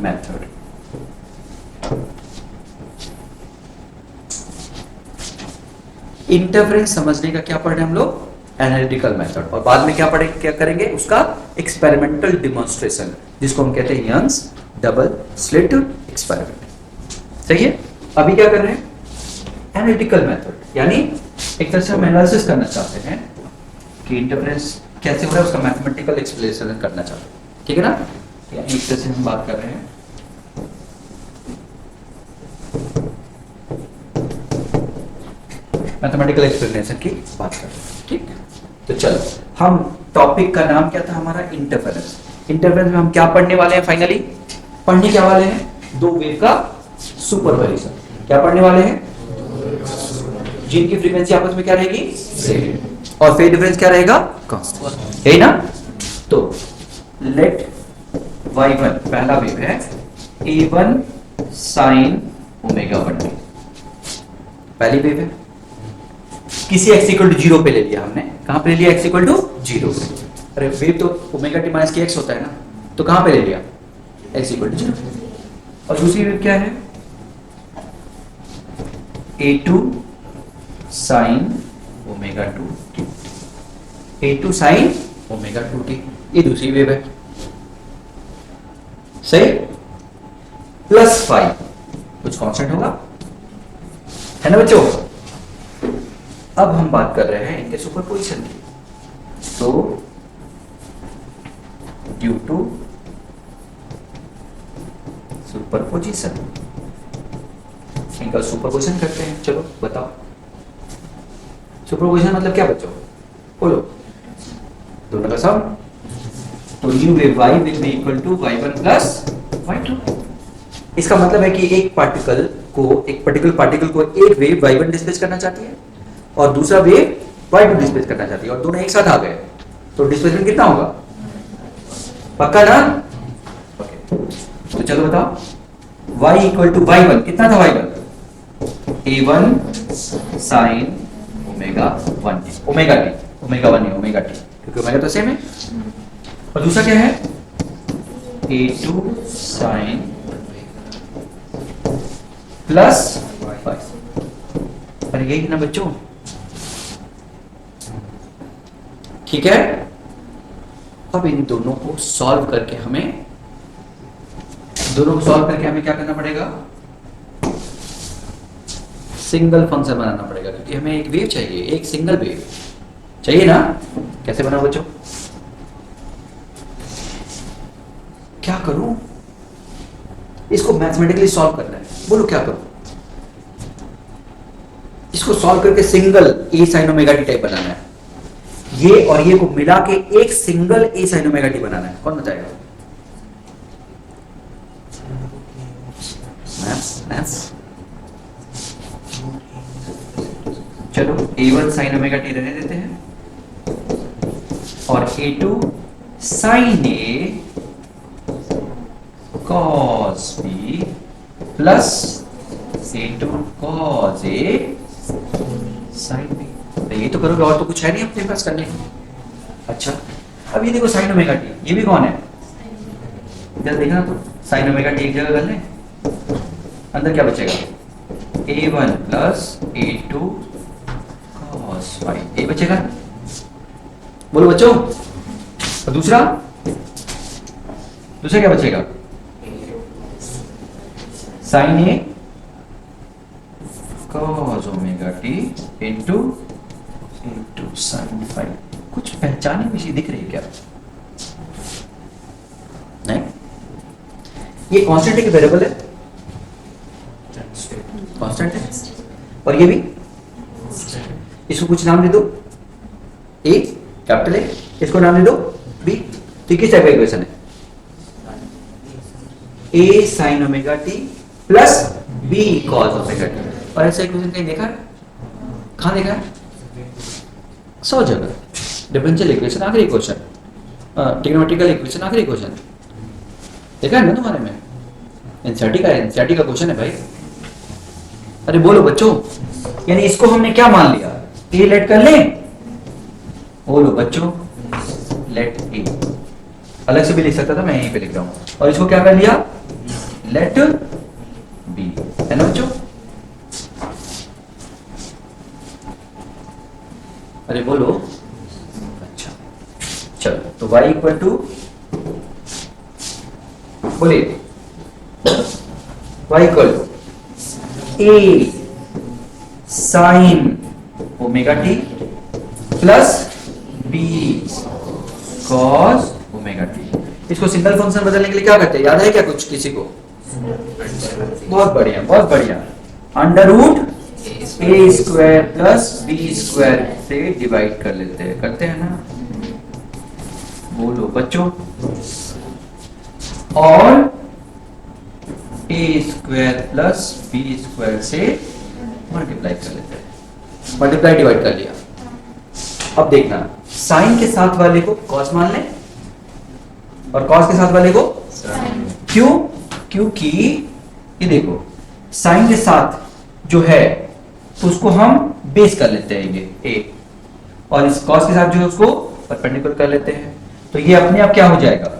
मेथड, इंटरफेरेंस समझने का क्या पढ़ रहे हैं हम लोग? एनालिटिकल मेथड, और बाद में क्या पढ़े, क्या करेंगे उसका? एक्सपेरिमेंटल डिमॉन्स्ट्रेशन, जिसको हम कहते हैं यंग्स डबल स्लिट एक्सपेरिमेंट। सही है? अभी क्या कर रहे हैं? एनालिटिकल मेथड, यानी एक तरह से हम एनालिसिस करना चाहते हैं कि इंटरफेरेंस कैसे हो रहा है, उसका मैथमेटिकल एक्सप्लेनेशन करना चाहते हैं, ठीक है ना? यानी एक तरह से हम बात कर रहे हैं मैथमेटिकल एक्सप्लेनेशन की बात कर रहे हैं, ठीक? तो चलो, हम टॉपिक का नाम क्या था हमारा? इंटरफेरेंस। इंटरफेरेंस में हम क्या पढ़ने वाले हैं? फाइनली पढ़ने क्या वाले हैं? 2 वेव का सुपरपोजिशन। क्या पढ़ने वाले हैं? जिनकी फ्रीक्वेंसी आपस में क्या रहेगी? सेम, और फेज डिफरेंस क्या रहेगा? कांस्टेंट, है ना? तो लेट y1 पहला वेव है a1 sin ओमेगा 1t, पहली वेव है। किसी x इक्वल टू 0 पे ले लिया हमने। कहां पे ले लिया? x equal to 0। अरे वेव तो omega T minus K x होता है ना, तो कहां पे ले लिया? x equal to 0। और दूसरी वेव क्या है? a2 sin omega 2t, a2 sin omega 2t, ये दूसरी वेव है, सही। प्लस 5 कुछ कांस्टेंट होगा, है ना बच्चों? अब हम बात कर रहे हैं इनके सुपरपोजिशन की। तो ड्यू टू सुपरपोजिशन, इनका सुपरपोजिशन करते हैं। चलो बताओ, सुपरपोजिशन मतलब क्या बच्चों? बोलो। दोनों का सम। तो new wave y will be equal to y1 plus y2। इसका मतलब है कि एक पर्टिकुलर पार्टिकल को एक वेव y1 डिस्प्लेस करना चाहती है और दूसरा वेव y2 डिस्प्लेस करना चाहती है, और दोनों एक साथ आ गए, तो डिस्प्लेसमेंट कितना होगा? पक्का ना? ओके, तो चलो बताओ, y इक्वल टू y1 कितना था? y1 a1 sin omega 1t, omega t, omega 1 नहीं ओमेगा t, क्योंकि ओमेगा तो सेम है। और दूसरा क्या है? a2 sin plus 5। अरे यही ना बच्चों, ठीक है। अब इन दोनों को सॉल्व करके हमें क्या करना पड़ेगा? सिंगल फंक्शन बनाना पड़ेगा, क्योंकि हमें एक वेव चाहिए, एक सिंगल वेव चाहिए ना। कैसे बनाओ बच्चों? क्या करूं? इसको मैथमेटिकली सॉल्व करना है। बोलो क्या करूं? इसको सॉल्व करके single a sin omega t type बनाना है। ये और ये को मिला के एक single a sin omega t बनाना है। कौन बताएगा? मैथ्स। चलो a1 sin ओमेगा t रहने देते हैं, और a2 sin a cos b plus a2 cos a sin b। तो ये तो करोगे, और तो कुछ है नहीं अपने पास करने को। अच्छा, अब ये देखो sin ओमेगा t, ये भी कौन है? इधर देखना तो, sin ओमेगा t एक जगह कर ले, अंदर क्या बचेगा? a1 plus a2 cos phi, ये बचेगा। बोलो बच्चों। और दूसरा क्या बचेगा? sin a cos omega t into sin phi। कुछ पहचाने में दिख रही है क्या? नहीं, ये कांस्टेंट है कि वेरिएबल है? कांस्टेंट है। और ये भी, इसको कुछ नाम दे दो, ए कैपिटल ए, इसको नाम दे दो बी। तो किस टाइप का इक्वेशन है? A sine omega T plus B cos omega T. और ऐसा इक्वेशन कहीं देखा है? कहां देखा है? 100 जगह। डिफरेंशियल इक्वेशन आखिरी क्वेश्चन, ट्रिग्नोमेट्रिकल इक्वेशन आखिरी क्वेश्चन देखा है ना तुम्हारे में? एनसीईआरटी का क्वेश्चन है भाई। अरे बोलो बच्चों, यानी इसको हमने क्या मान लिया? ए लेट कर लें? बोलो बच्चों, लेट ए। अलग से भी लिख सकता था, मैं यहीं पे लिख रहा हूं। और इसको क्या कर लिया? लेट बी, है ना बच्चों? अरे बोलो। अच्छा चलो, तो y इक्वल टू, बोलिए, y equal to A sine omega T plus B cos omega T. इसको सिंगल फंक्शन बदलने के लिए क्या करते हैं? याद है क्या कुछ किसी को? बहुत बढ़िया, बहुत बढ़िया। अंडर रूट ए स्क्वायर प्लस बी स्क्वायर से डिवाइड कर लेते हैं, करते हैं ना? बोलो बच्चों। और ए स्क्वायर प्लस बी स्क्वायर से मल्टीप्लाई कर लेते हैं। मल्टीप्लाई डिवाइड कर लिया। अब देखना, साइन के साथ वाले को कॉस मान ले और कॉस के साथ वाले को साइन। क्यों? क्योंकि ये देखो, साइन के साथ जो है तो उसको हम बेस कर लेते हैं ये ए, और इस कॉस के साथ जो है उसको परपेंडिकुलर कर लेते हैं। तो ये अपने आप क्या हो जाएगा,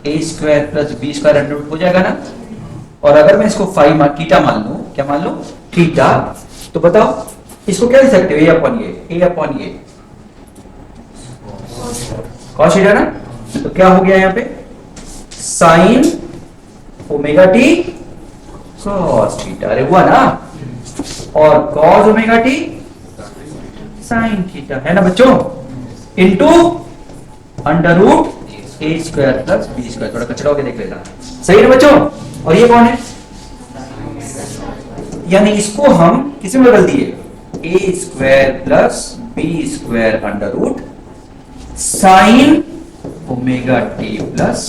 A square plus B square under root हो जाएगा ना। और अगर मैं इसको फाइव थीटा मान लूं, क्या मान लूं, थीटा, तो बताओ इसको क्या लिख सकते हो, ए अपॉन ये कॉस थीटा ना। तो क्या हो गया यहाँ पे, sign omega T cos theta, अरे हुआ ना, और cos omega T sine theta, है ना बच्चों, इनटू अंडर रूट ए स्क्वायर प्लस बी स्क्वायर। थोड़ा कचरा होके देख लेना, सही है बच्चों। और ये कौन है, यानी इसको हम किसी में बदल दिए, A square plus B square under root sine omega T plus,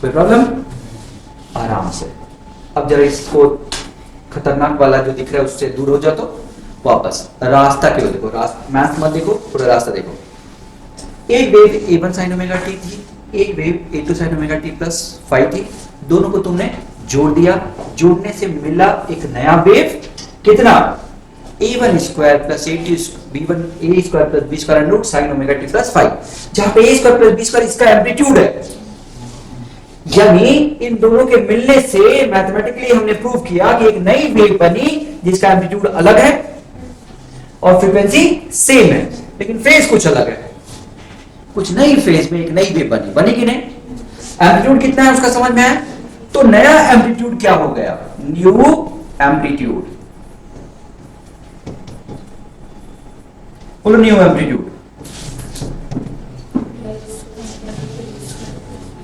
कोई प्रॉब्लम, आराम से। अब जरा इसको खतरनाक वाला जो दिख रहा है उससे दूर हो जाओ, तो वापस रास्ता क्यों देखो, रास्ता मैथ मत देखो, पूरा रास्ता देखो। एक wave a1 sin omega T थी, एक wave a2 sin omega T plus 5 थी, दोनों को तुमने जोड़ दिया, जोड़ने से मिला एक नया वेव, कितना, a1 square plus a2 b1 a square plus b square under root sin omega T plus 5, जहां पे a square plus b square इसका एम्पलीट्यूड है। यानी इन दोनों के मिलने से मैथमेटिकली हमने प्रूव किया कि एक नई वेव बनी जिसका एम्पलीट्यूड अलग है और फ्रीक्वेंसी सेम है, लेकिन फेज कुछ अलग है। कुछ नई फेज में एक नई वेव बनी कि नहीं, एम्पलीट्यूड कितना है उसका समझ में आया, तो नया एम्पलीट्यूड क्या हो गया, न्यू एम्पलीट्यूड, बोलो न्यू एम्पलीट्यूड।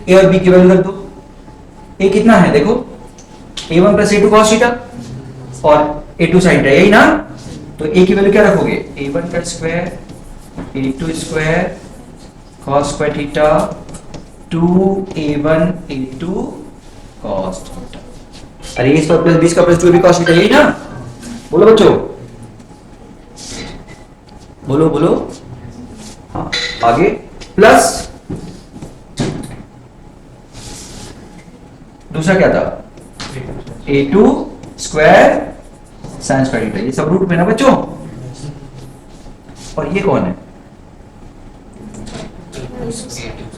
ए और बी की वैल्यू रख दो, ए कितना है देखो, a1 plus a2 cos theta और a2 sin थीटा, यही ना। तो ए की वैल्यू क्या रखोगे, a1 का square a2 square cos square theta 2a1 a2 cos theta, अरे a square plus b square plus 2ab cos theta, यही ना। बोलो बच्चों, बोलो बोलो, हाँ आगे, प्लस दूसरा क्या था, a2 square sine square theta, ये सब रूट में ना बच्चों। और ये कौन है,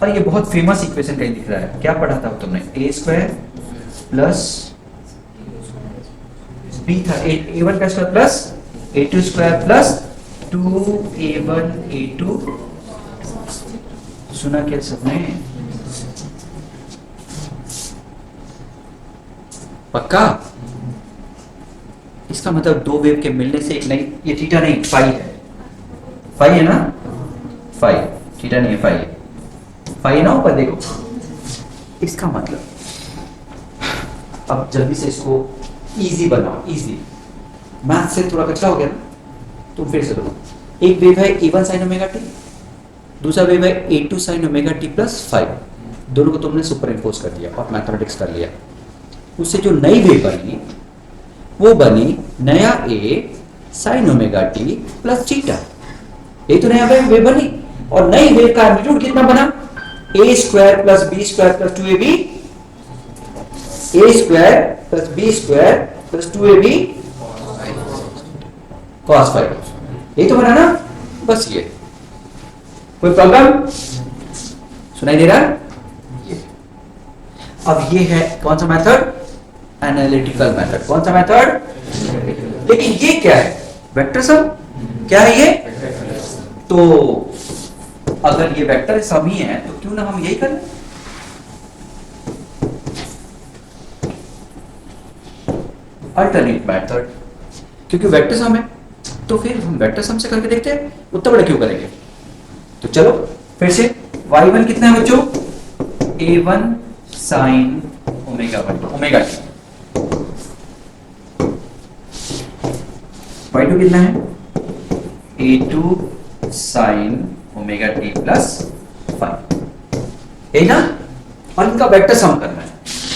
और ये बहुत फेमस इक्वेशन कहीं दिख रहा है, क्या पढ़ा था तुमने, a स्क्वायर प्लस b था a1 का square plus a2 square plus 2a1 a2, सुना क्या सबने, पक्का। इसका मतलब दो वेव के मिलने से एक नई, ये थीटा नहीं फाई है, फाई है ना, फाई, थीटा नहीं है, फाई है, फाई ना ऊपर देखो। इसका मतलब अब जल्दी से इसको इजी बनाओ, इजी, मैथ से थोड़ा कचरा हो गया ना, तुम फिर से लो। एक वेव है a1 sin ओमेगा टी, दूसरा वेव है a2 sin omega T plus 5, दोनों को तुमने सुपर इम्पोज कर दिया और मैथमेटिक्स कर लिया। उससे जो नई वेव बनी वो बनी नया a sin omega T plus theta, ये तो नया वेव बनी। और नई वेव का एम्पलीट्यूड कितना बना, a square plus b square plus 2ab, a square plus b square plus 2ab cos 5, ये तो बना ना, बस ये, कोई प्रॉब्लम, सुनाई दे रहा है ये। अब ये है कौन सा मेथड, एनालिटिकल मेथड, कौन सा मेथड, लेकिन ये क्या है, वेक्टर सम, क्या है ये, तो अगर ये वेक्टर सम ही है तो क्यों ना हम यही करें, अल्टरनेट मेथड, क्योंकि वेक्टर सम है तो फिर हम वेक्टर सम से करके देखते हैं, उतना बड़ा क्यों करेंगे। तो चलो फिर से, y1 कितना है बच्चों, a1 sin omega 1 omega T, y2 कितना है, a2 sin omega T plus 5, यही ना। और इनका वेक्टर सम करना है,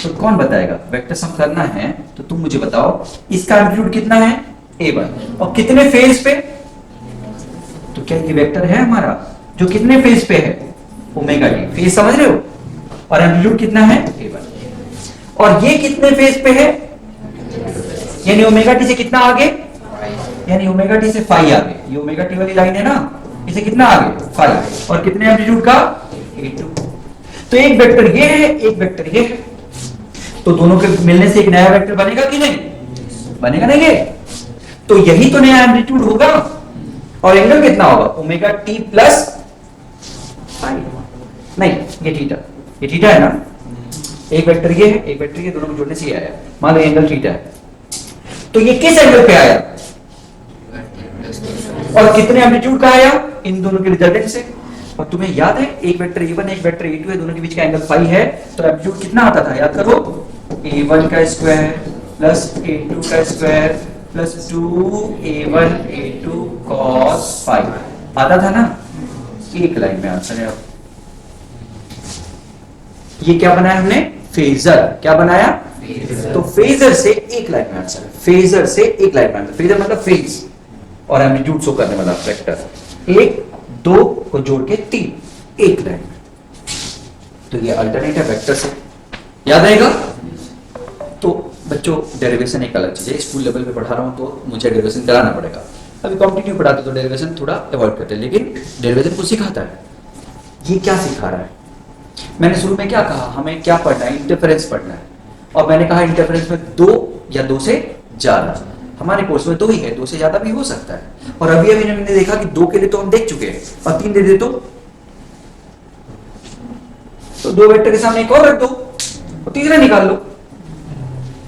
तो कौन बताएगा, वेक्टर सम करना है तो तुम मुझे बताओ, इसका एम्पलीट्यूड कितना है a1 और कितने फेज पे, तो क्या ये वेक्टर है हमारा जो कितने फेज पे है, ओमेगा टी, फेज समझ रहे हो, और एम्पलीट्यूड कितना है a1, और ये कितने फेज पे है, यानी ओमेगा टी से कितना आगे, यानी ओमेगा टी से फाई आगे, ये ओमेगा टी वाली लाइन है ना, इसे कितना आगे फाई, और कितने एम्पलीट्यूड का a2। तो एक वेक्टर ये है, एक वेक्टर ये है, तो दोनों के मिलने से एक नया वेक्टर बनेगा कि नहीं, बनेगा नहीं ये, तो यही तो नया एम्पलीट्यूड होगा, और एंगल कितना होगा ओमेगा टी प्लस फाई, नहीं ये थीटा है ना, एक वेक्टर ये है, एक वेक्टर ये, दोनों को जोड़ने से ये आया, मान लो एंगल थीटा है, तो ये किस एंगल पे आया और कितने एम्पलीट्यूड का आया, इन दोनों के रिजल्टेंट से। और तुम्हें याद है एक वेक्टर a1 एक वेक्टर a2 है, दोनों के बीच का एंगल फाई है, तो एम्पलीट्यूड कितना आता था याद करो, a1 का स्क्वायर प्लस a2 का square plus 2a1 a2 cos phi आता था ना, एक लाइन में आंसर है। अब ये क्या बनाया हमने, फेजर, क्या बनाया, तो फेजर से एक लाइन में आंसर है, फेजर से एक लाइन में आंसर, फेजर मतलब फेज और एम्पलीट्यूड शो करने वाला वेक्टर, एक दो को जोड़ के तीन, एक लाइन में, तो ये अल्टरनेट है वेक्टर से, याद रहेगा। तो बच्चों डेरिवेशन एक अलग चीज है, स्कूल लेवल पे पढ़ा रहा हूं तो मुझे डेरिवेशन कराना पड़ेगा, अभी कॉम्पिटिटिव पढ़ाते तो डेरिवेशन थोड़ा अवॉइड करते हैं, लेकिन डेरिवेशन कुछ सिखाता है। ये क्या सिखा रहा है, मैंने शुरू में क्या कहा, हमें क्या पढ़ना है, इंटरफेरेंस पढ़ना है, और मैंने कहा इंटरफेरेंस में दो या दो से ज्यादा, हमारे कोर्स में दो ही है, दो से ज्यादा भी हो सकता है, और अभी अभी हमने देखा कि दो के लिए तो हम देख चुके हैं, और तीन दे दे तो दो वेक्टर के सामने एक और रख दो और तीसरा निकाल लो।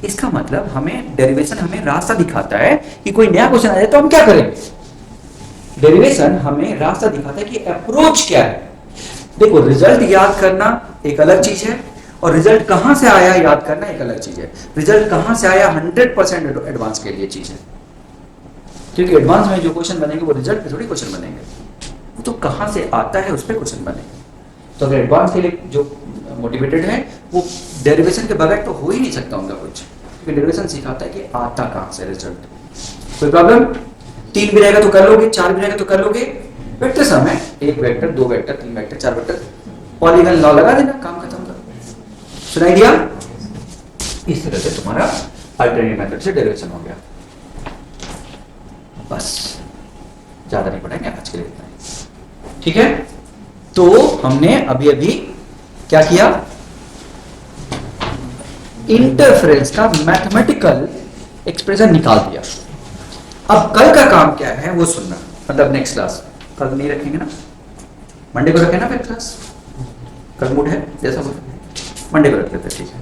इसका मतलब हमें डेरिवेशन हमें रास्ता दिखाता है कि कोई नया क्वेश्चन आ जाए तो हम क्या करें, डेरिवेशन हमें रास्ता दिखाता है कि अप्रोच क्या है। देखो रिजल्ट याद करना एक अलग चीज है, और रिजल्ट कहां से आया याद करना एक अलग चीज है। रिजल्ट कहां से आया 100% एडवांस के लिए चीज है, क्योंकि एडवांस में जो क्वेश्चन बनेंगे वो रिजल्ट पे थोड़ी क्वेश्चन बनेंगे, वो तो कहां से आता है उस पर क्वेश्चन बनेंगे। तो अगर एडवांस के लिए जो मोटिवेटेड है वो डेरिवेशन के बगैर तो हो ही नहीं सकता उनका कुछ, क्योंकि डेरिवेशन सिखाता है कि आता कहां से रिजल्ट। कोई प्रॉब्लम, तीन भी रहेगा तो कर लोगे, चार भी रहेगा तो कर लोगे, वेक्टर सम है, एक वेक्टर, दो वेक्टर, तीन वेक्टर, चार वेक्टर, पॉलीगन लॉ लगा देना, काम खत्म कर। सुनाई दिया, इस तरह से तुम्हारा अल्टरनेट मेथड से डेरिवेशन हो गया। बस ज्यादा नहीं पढ़ेंगे आज के लिए, इतना ही, ठीक है। तो हमने अभी अभी क्या किया, इंटरफेरेंस का मैथमेटिकल एक्सप्रेशन निकाल दिया। अब कल का काम क्या है वो सुनना, मतलब नेक्स्ट क्लास, कल नहीं रखेंगे ना, मंडे को रखें ना फिर क्लास, कल मूड है जैसा बोल, मंडे को रख लेते, ठीक है,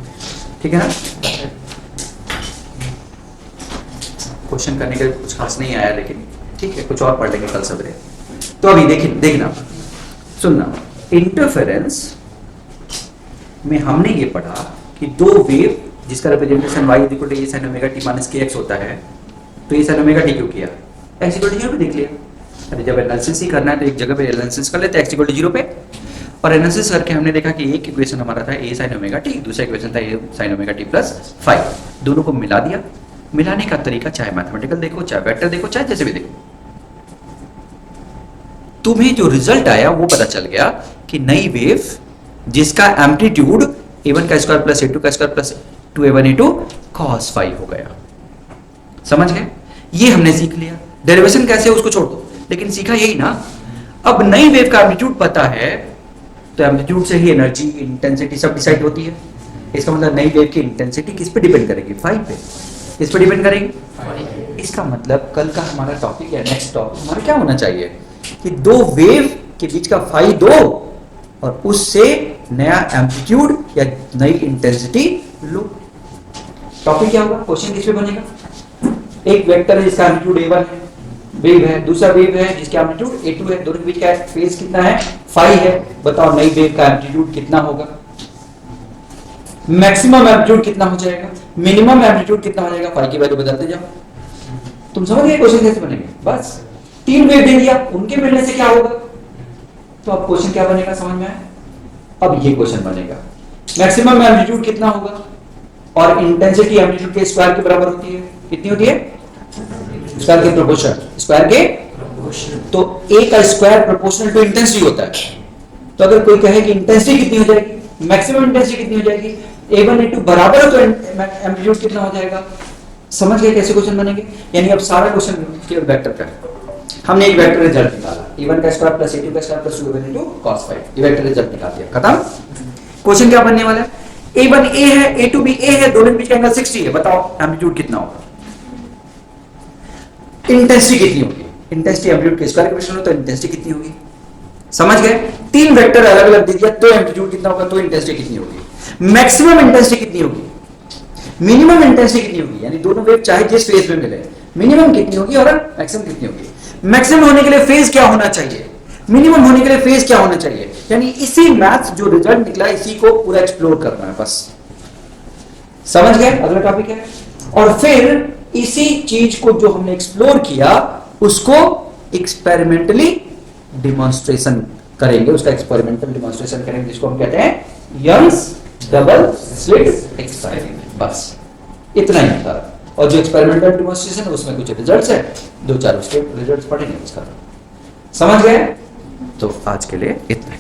ठीक है ना। क्वेश्चन करने के कुछ खास नहीं आया, लेकिन ठीक है कुछ और पढ़ लेंगे कल सवेरे। तो अभी देखना सुनना, इंटरफेरेंस में हमने ये पढ़ा कि दो वेव जिसका representation y equal to a sin omega t minus kx होता है, तो ये sin ओमेगा t क्यों किया, x इक्वल टू 0 पे देख लिया। अरे जब एनालिसिस ही करना है तो एक जगह पे एनालिसिस कर लेते हैं x इक्वल टू 0 पे, और एनालिसिस करके हमने देखा कि एक इक्वेशन हमारा था a sin ओमेगा t, दूसरा इक्वेशन था a sin omega t plus 5, दोनों को मिला दिया। मिलाने का तरीका चाहे मैथमेटिकल देखो, चाहे वेक्टर देखो, चाहे जैसे भी देखो, तुम्हें जो रिजल्ट आया वो पता चल गया कि नई वेव जिसका एम्पलीट्यूड a1 का स्क्वायर प्लस a2 का square plus 2a1 a2 cos phi हो गया। समझ गए, ये हमने सीख लिया। डेरिवेशन कैसे है उसको छोड़ दो, लेकिन सीखा यही ना। अब नई वेव का एम्पलीट्यूड पता है तो एम्पलीट्यूड से ही एनर्जी, इंटेंसिटी सब डिसाइड होती है। इसका मतलब नई वेव की इंटेंसिटी किस पे डिपेंड करेगी, फाई पे। किस पे डिपेंड करेगी, इसका मतलब कल का हमारा टॉपिक या नेक्स्ट टॉपिक हमारा क्या होना चाहिए कि दो वेव के बीच का फाई दो और उससे नया एम्पलीट्यूड या नई इंटेंसिटी लो। टॉपिक क्या होगा, क्वेश्चन किस पे बनेगा, एक वेक्टर है जिसका एम्पलीट्यूड a1 है, वेव है, दूसरा वेव है जिसका एम्पलीट्यूड a2 है, दोनों के बीच का फेज कितना है, फाई है। बताओ नई वेव का एम्पलीट्यूड कितना होगा, मैक्सिमम एम्पलीट्यूड कितना हो जाएगा, मिनिमम एम्पलीट्यूड कितना हो जाएगा, फाई की वैल्यू बदलते जाओ। तुम समझ गए क्वेश्चन कैसे बनेंगे। बस तीन वेव दे दिया, उनके मिलने से क्या होगा, तो अब क्वेश्चन क्या बनेगा समझ में आया। अब ये क्वेश्चन बनेगा, मैक्सिमम एम्पलीट्यूड कितना होगा, और इंटेंसिटी एम्पलीट्यूड के स्क्वायर के बराबर होती है, कितनी होती है, स्क्वायर के प्रोपोर्शन, स्क्वायर के, तो a का स्क्वायर प्रोपोर्शनल टू इंटेंसिटी होता है। तो अगर कोई कहे कि इंटेंसिटी कितनी हो जाएगी, मैक्सिमम इंटेंसिटी कितनी हो जाएगी, a1 a2 बराबर है तो एम्पलीट्यूड कितना हो जाएगा, समझ गए कैसे क्वेश्चन बनेंगे? यानी अब सारा क्वेश्चन केवल वेक्टर का है। हमने एक वेक्टर रिजल्ट निकाला, a1 का स्क्वायर प्लस a2 का square plus 2a1 into cos 5, ये वेक्टर रिजल्ट निकाल दिया, खत्म। क्वेश्चन क्या बनने वाला है? a1 a है, a2 भी a है, दोनों के बीच का एंगल 60 है, बताओ एम्पलीट्यूड कितना होगा, इंटेंसिटी कितनी होगी? इंटेंसिटी एम्पलीट्यूड के स्क्वायर का क्वेश्चन हो तो इंटेंसिटी कितनी होगी? समझ गए? तीन वेक्टर अलग अलग दे दिया तो एम्पलीट्यूड कितना होगा, तो इंटेंसिटी कितनी होगी, मैक्सिमम इंटेंसिटी कितनी होगी, मिनिमम इंटेंसिटी कितनी होगी, यानी दोनों वेव चाहे जिस फेज में मिले मिनिमम कितनी होगी और मैक्सिमम कितनी होगी। मैक्सिमम होने के लिए फेज क्या होना चाहिए, मिनिमम होने के लिए फेज क्या होना चाहिए, यानी इसी मैथ जो रिजल्ट निकला इसी को पूरा एक्सप्लोर करना है बस। समझ गए? अगला टॉपिक है, और फिर इसी चीज को जो हमने एक्सप्लोर किया उसको एक्सपेरिमेंटली डिमॉन्स्ट्रेशन करेंगे, उसका एक्सपेरिमेंटल डिमॉन्स्ट्रेशन करेंगे जिसको हम कहते हैं यंग्स डबल स्लिट एक्सपेरिमेंट। बस इतना ही था, और जो एक्सपेरिमेंटल डिमॉन्स्ट्रेशन है उसमें कुछ रिजल्ट्स है, दो चार उसके रिजल्ट्स पढ़ेंगे उसका। समझ गए? तो आज के लिए इतना।